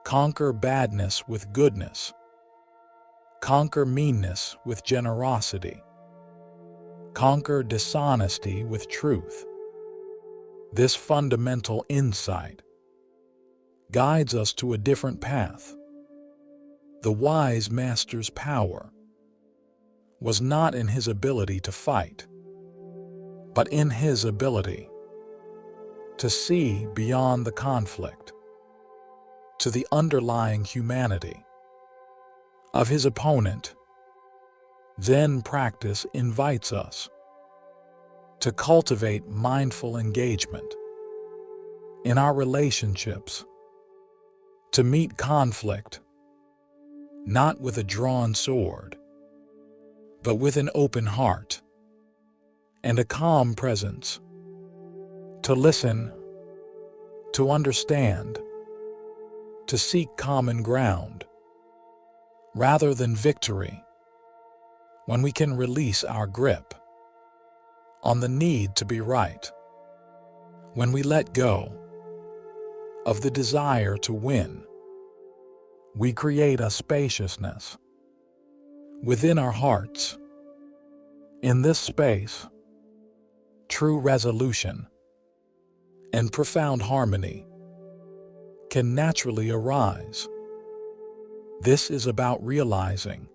conquer badness with goodness, conquer meanness with generosity, conquer dishonesty with truth. This fundamental insight guides us to a different path. The wise master's power was not in his ability to fight, but in his ability to see beyond the conflict to the underlying humanity of his opponent. Zen practice invites us to cultivate mindful engagement in our relationships, to meet conflict not with a drawn sword, but with an open heart and a calm presence, to listen, to understand, to seek common ground rather than victory. When we can release our grip on the need to be right, when we let go of the desire to win, we create a spaciousness within our hearts. In this space, true resolution and profound harmony can naturally arise. This is about realizing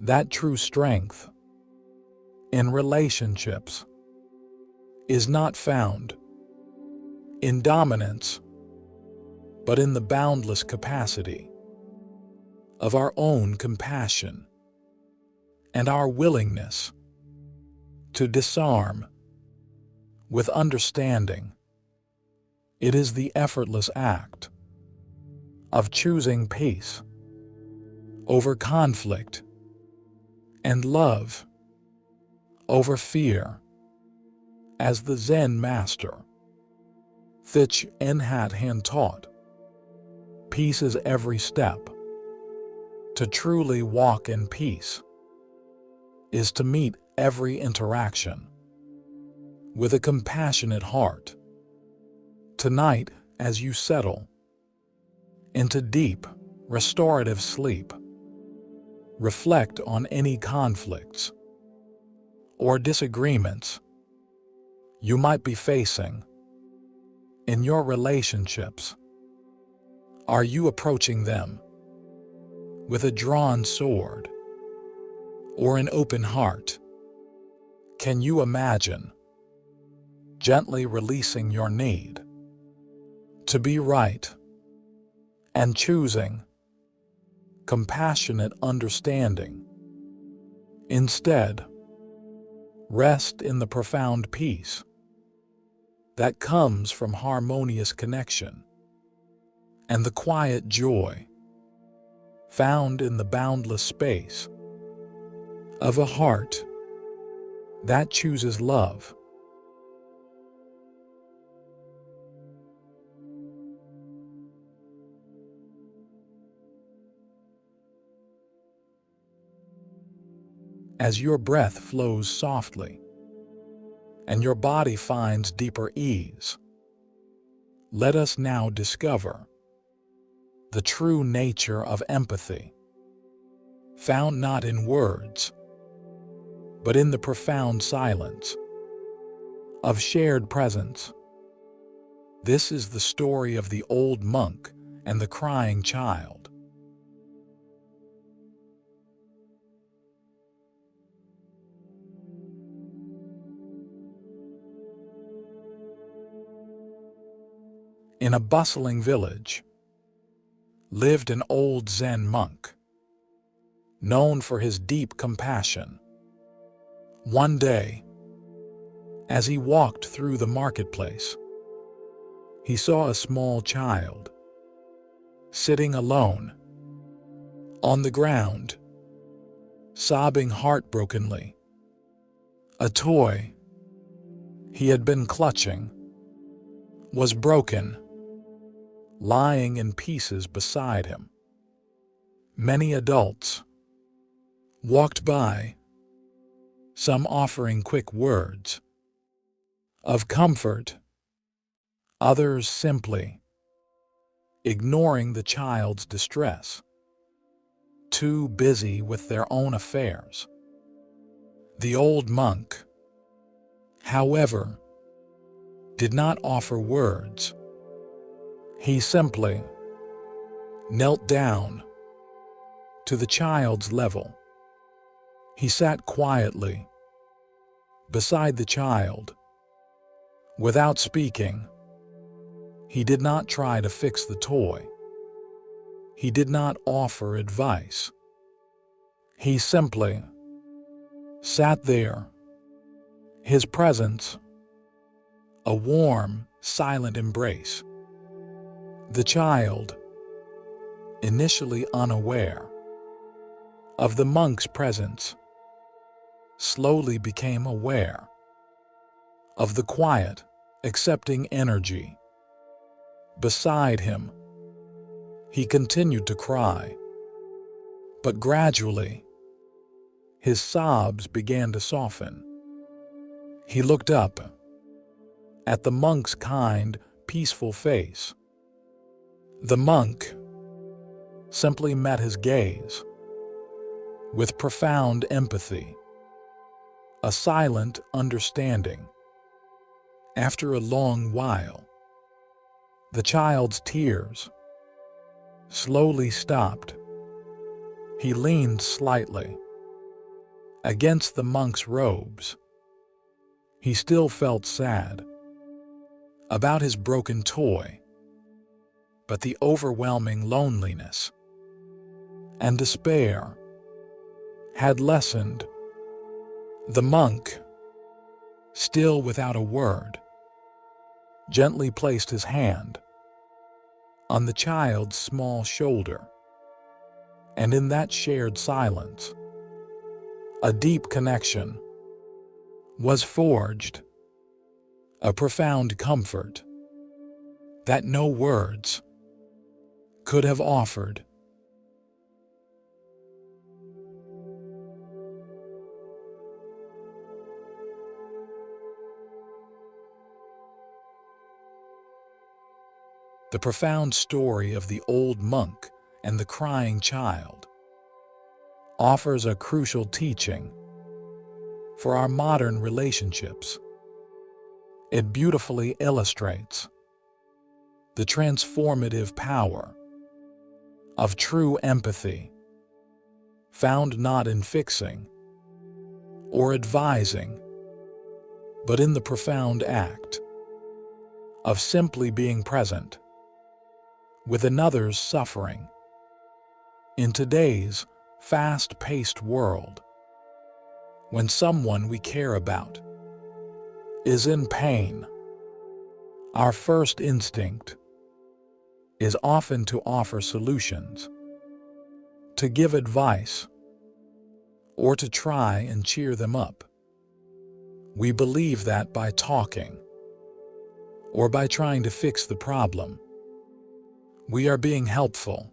that true strength in relationships is not found in dominance, but in the boundless capacity of our own compassion and our willingness to disarm with understanding. It is the effortless act of choosing peace over conflict and love over fear. As the Zen master Thich Nhat Hanh taught, peace is every step. To truly walk in peace is to meet every interaction with a compassionate heart. Tonight, as you settle into deep, restorative sleep, reflect on any conflicts or disagreements you might be facing in your relationships. Are you approaching them with a drawn sword or an open heart? Can you imagine gently releasing your need to be right and choosing compassionate understanding? Instead, rest in the profound peace that comes from harmonious connection and the quiet joy found in the boundless space of a heart that chooses love. As your breath flows softly and your body finds deeper ease, let us now discover the true nature of empathy, found not in words, but in the profound silence of shared presence. This is the story of the old monk and the crying child. In a bustling village lived an old Zen monk, known for his deep compassion. One day, as he walked through the marketplace, he saw a small child sitting alone on the ground, sobbing heartbrokenly. A toy he had been clutching was broken, lying in pieces beside him. Many adults walked by, some offering quick words of comfort, others simply ignoring the child's distress, too busy with their own affairs. The old monk, however, did not offer words. He simply knelt down to the child's level. He sat quietly beside the child. Without speaking, he did not try to fix the toy. He did not offer advice. He simply sat there, his presence a warm, silent embrace. The child, initially unaware of the monk's presence, slowly became aware of the quiet, accepting energy beside him. He continued to cry, but gradually his sobs began to soften. He looked up at the monk's kind, peaceful face. The monk simply met his gaze with profound empathy, a silent understanding. After a long while, the child's tears slowly stopped. He leaned slightly against the monk's robes. He still felt sad about his broken toy, but the overwhelming loneliness and despair had lessened. The monk, still without a word, gently placed his hand on the child's small shoulder, and in that shared silence, a deep connection was forged, a profound comfort that no words could have offered. The profound story of the old monk and the crying child offers a crucial teaching for our modern relationships. It beautifully illustrates the transformative power of true empathy, found not in fixing or advising, but in the profound act of simply being present with another's suffering. In today's fast-paced world, when someone we care about is in pain, our first instinct is often to offer solutions, to give advice, or to try and cheer them up. We believe that by talking or by trying to fix the problem, we are being helpful.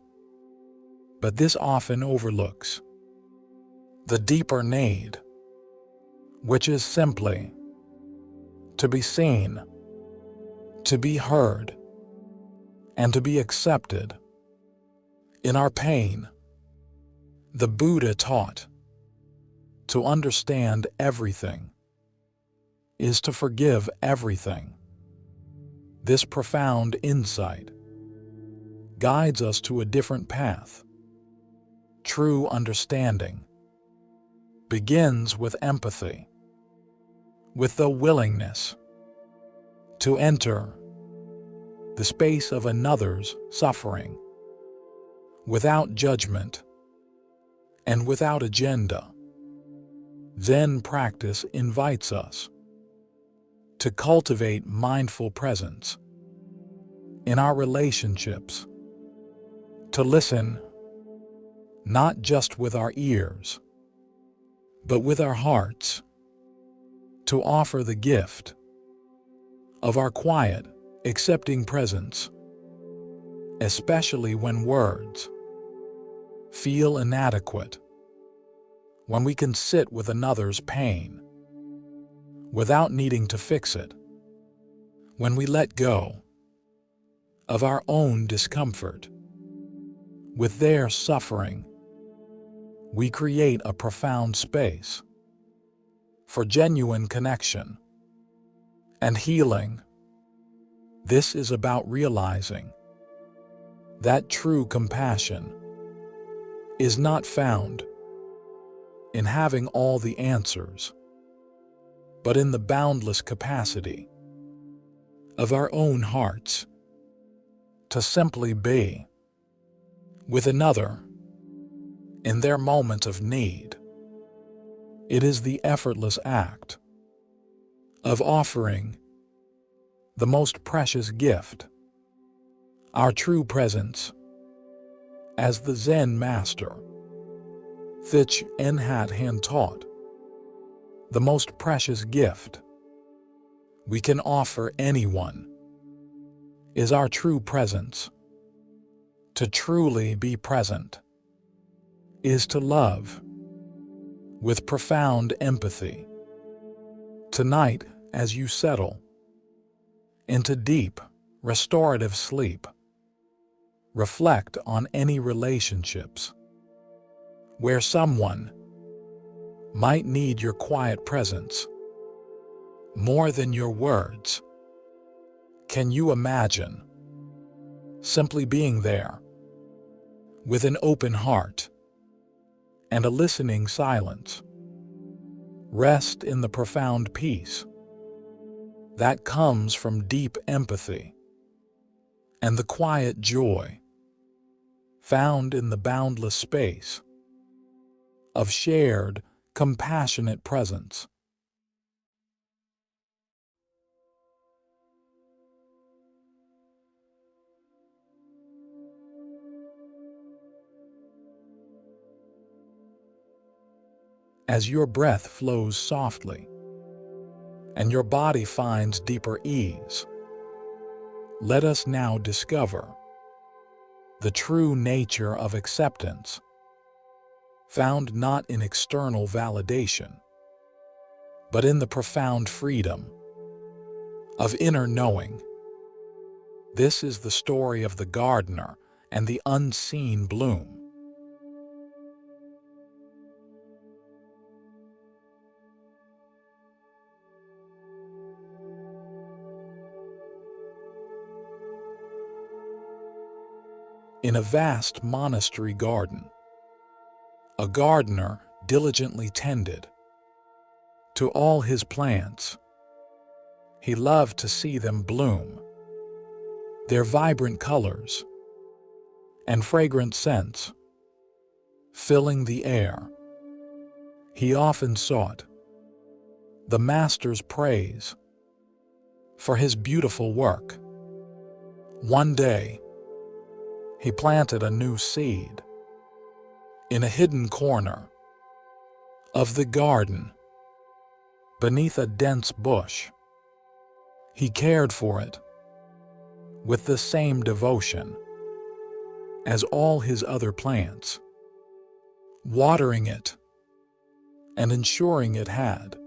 But this often overlooks the deeper need, which is simply to be seen, to be heard, and to be accepted. In our pain, the Buddha taught to understand everything is to forgive everything. This profound insight guides us to a different path. True understanding begins with empathy, with the willingness to enter the space of another's suffering without judgment and without agenda. Zen practice invites us to cultivate mindful presence in our relationships, to listen not just with our ears, but with our hearts, to offer the gift of our quiet, accepting presence, especially when words feel inadequate, when we can sit with another's pain without needing to fix it, when we let go of our own discomfort with their suffering, we create a profound space for genuine connection and healing. This is about realizing that true compassion is not found in having all the answers, but in the boundless capacity of our own hearts to simply be with another in their moment of need. It is the effortless act of offering the most precious gift, our true presence. As the Zen master Thich Nhat Hanh taught, the most precious gift we can offer anyone is our true presence. To truly be present is to love with profound empathy. Tonight, as you settle into deep, restorative sleep, reflect on any relationships where someone might need your quiet presence more than your words. Can you imagine simply being there with an open heart and a listening silence? Rest in the profound peace that comes from deep empathy and the quiet joy found in the boundless space of shared, compassionate presence. As your breath flows softly and your body finds deeper ease, let us now discover the true nature of acceptance, found not in external validation, but in the profound freedom of inner knowing. This is the story of the gardener and the unseen bloom. In a vast monastery garden, a gardener diligently tended to all his plants. He loved to see them bloom, their vibrant colors and fragrant scents filling the air. He often sought the master's praise for his beautiful work. One day, he planted a new seed in a hidden corner of the garden beneath a dense bush. He cared for it with the same devotion as all his other plants, watering it and ensuring it had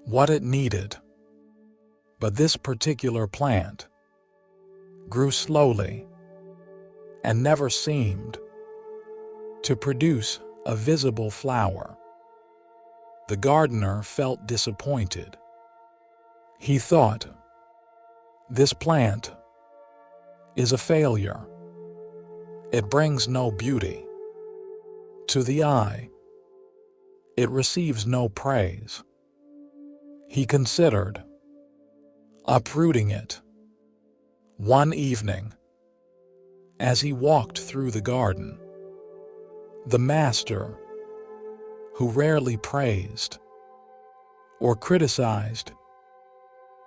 what it needed. But this particular plant grew slowly and never seemed to produce a visible flower. The gardener felt disappointed. He thought, This plant is a failure. It brings no beauty. To the eye, it receives no praise. He considered uprooting it. One evening, as he walked through the garden, the master, who rarely praised or criticized,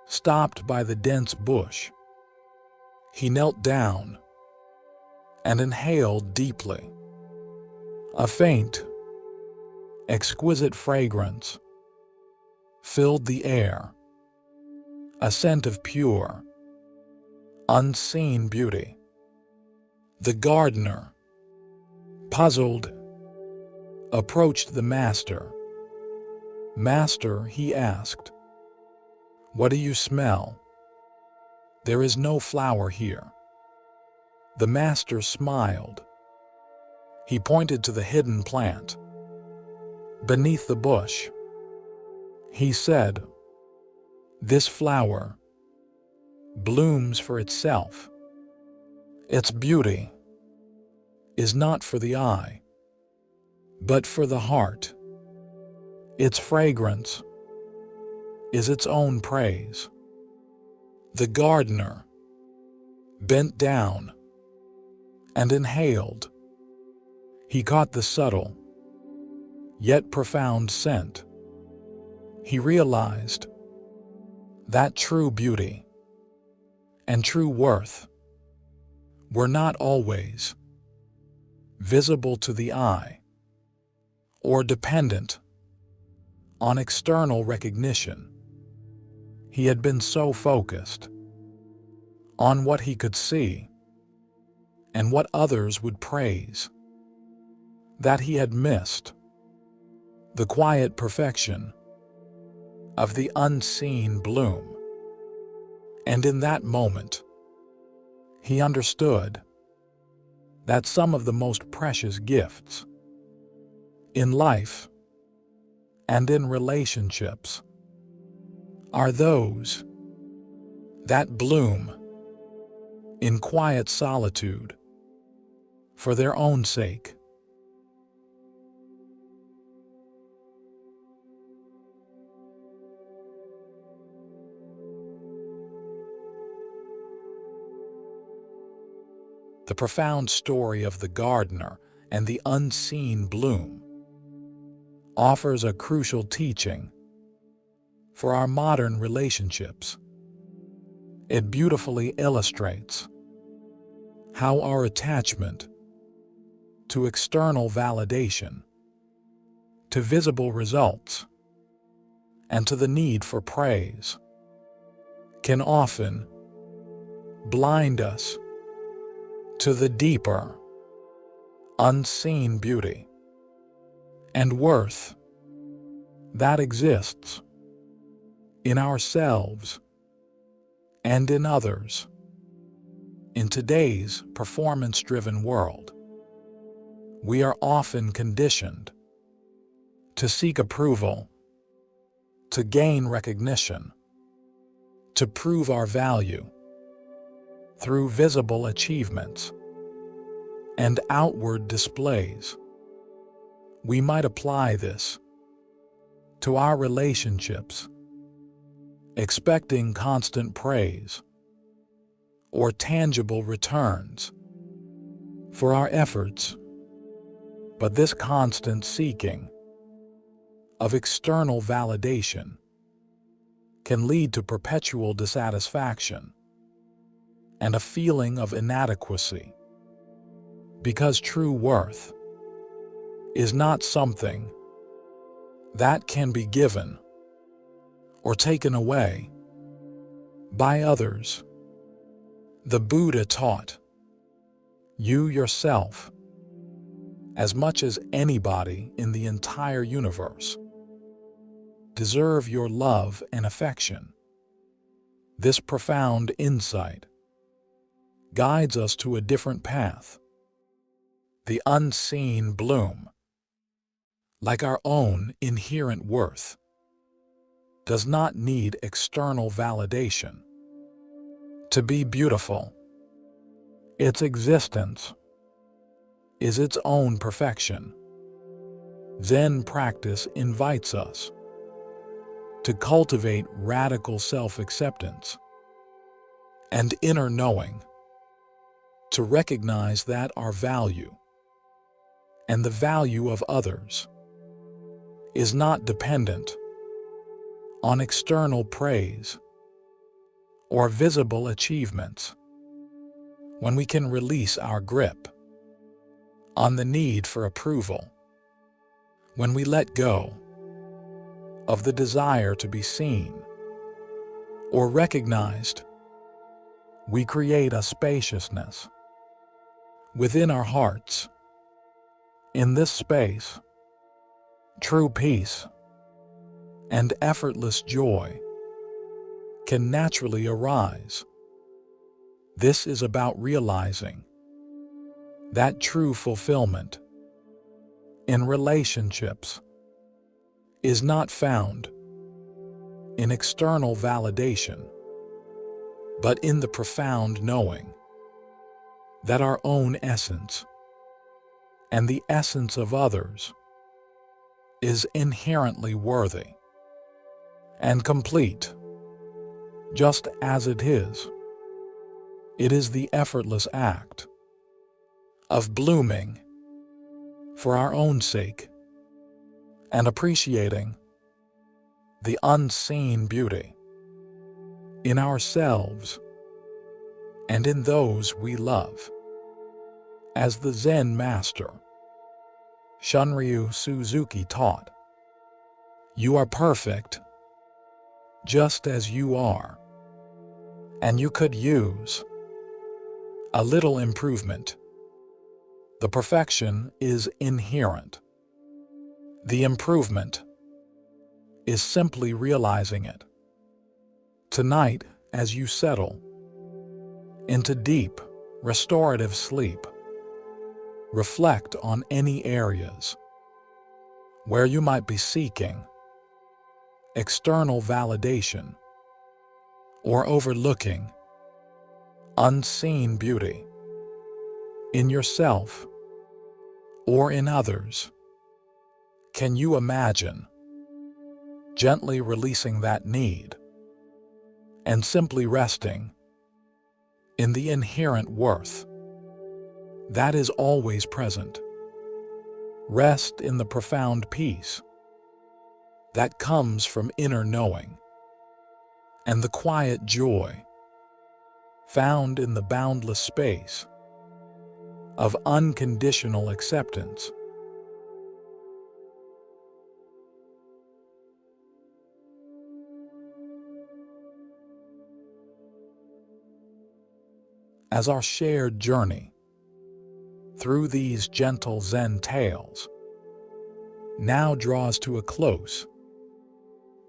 stopped by the dense bush. He knelt down and inhaled deeply. A faint, exquisite fragrance filled the air, a scent of pure, unseen beauty. The gardener, puzzled, approached the master. "Master," he asked, "what do you smell? There is no flower here." The master smiled. He pointed to the hidden plant beneath the bush. He said, "This flower blooms for itself. Its beauty is not for the eye, but for the heart. Its fragrance is its own praise." The gardener bent down and inhaled. He caught the subtle, yet profound scent. He realized that true beauty and true worth were not always visible to the eye or dependent on external recognition. He had been so focused on what he could see and what others would praise that he had missed the quiet perfection of the unseen bloom. And in that moment, he understood that some of the most precious gifts in life and in relationships are those that bloom in quiet solitude for their own sake. The profound story of the gardener and the unseen bloom offers a crucial teaching for our modern relationships. It beautifully illustrates how our attachment to external validation, to visible results, and to the need for praise can often blind us to the deeper, unseen beauty and worth that exists in ourselves and in others. In today's performance-driven world, we are often conditioned to seek approval, to gain recognition, to prove our value through visible achievements and outward displays. We might apply this to our relationships, expecting constant praise or tangible returns for our efforts. But this constant seeking of external validation can lead to perpetual dissatisfaction and a feeling of inadequacy, because true worth is not something that can be given or taken away by others. The Buddha taught, "You yourself, as much as anybody in the entire universe, deserve your love and affection." This profound insight guides us to a different path. The unseen bloom, like our own inherent worth, does not need external validation. to be beautiful. Its existence is its own perfection. Zen practice invites us to cultivate radical self-acceptance and inner knowing, to recognize that our value and the value of others is not dependent on external praise or visible achievements. When we can release our grip on the need for approval, when we let go of the desire to be seen or recognized, we create a spaciousness within our hearts. In this space, true peace and effortless joy can naturally arise. This is about realizing that true fulfillment in relationships is not found in external validation, but in the profound knowing that our own essence and the essence of others is inherently worthy and complete, just as it is. It is the effortless act of blooming for our own sake and appreciating the unseen beauty in ourselves and in those we love. As the Zen master Shunryu Suzuki taught, you are perfect just as you are, and you could use a little improvement. The perfection is inherent. The improvement is simply realizing it. Tonight, as you settle into deep, restorative sleep, reflect on any areas where you might be seeking external validation or overlooking unseen beauty in yourself or in others. Can you imagine gently releasing that need and simply resting in the inherent worth that is always present? Rest in the profound peace that comes from inner knowing and the quiet joy found in the boundless space of unconditional acceptance. As our shared journey through these gentle Zen tales now draws to a close,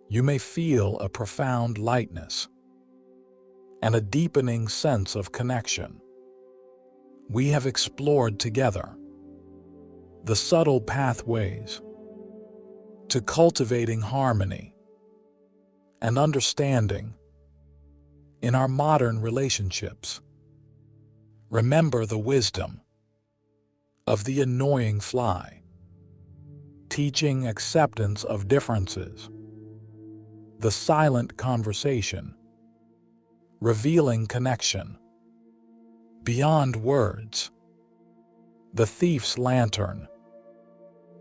you may feel a profound lightness and a deepening sense of connection. We have explored together the subtle pathways to cultivating harmony and understanding in our modern relationships. Remember the wisdom of the annoying fly, teaching acceptance of differences, the silent conversation, revealing connection beyond words, the thief's lantern,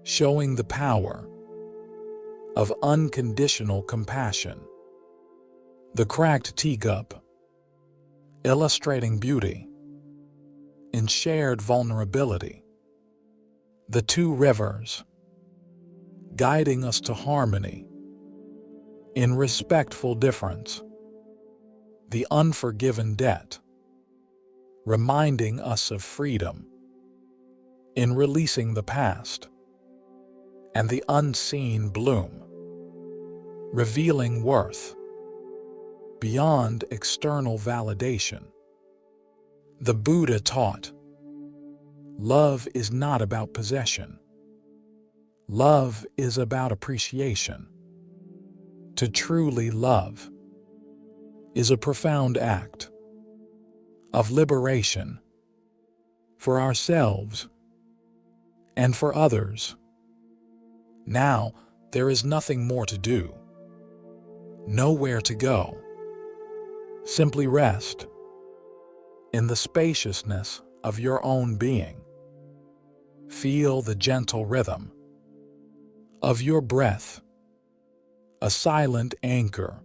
showing the power of unconditional compassion, the cracked teacup, illustrating beauty in shared vulnerability, the two rivers, guiding us to harmony in respectful difference, the unforgiven debt, reminding us of freedom in releasing the past, and the unseen bloom, revealing worth beyond external validation. The Buddha taught, love is not about possession. Love is about appreciation. To truly love is a profound act of liberation for ourselves and for others. Now, there is nothing more to do, nowhere to go. Simply rest in the spaciousness of your own being. Feel the gentle rhythm of your breath, a silent anchor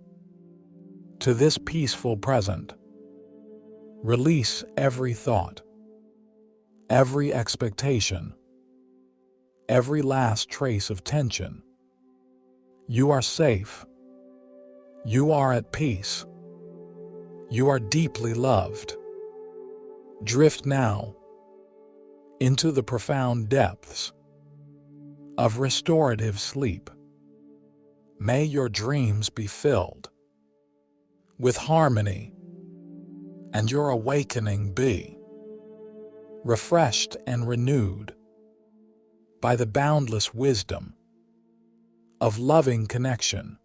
to this peaceful present. Release every thought, every expectation, every last trace of tension. You are safe. You are at peace. You are deeply loved. Drift now into the profound depths of restorative sleep. May your dreams be filled with harmony, and your awakening be refreshed and renewed by the boundless wisdom of loving connection.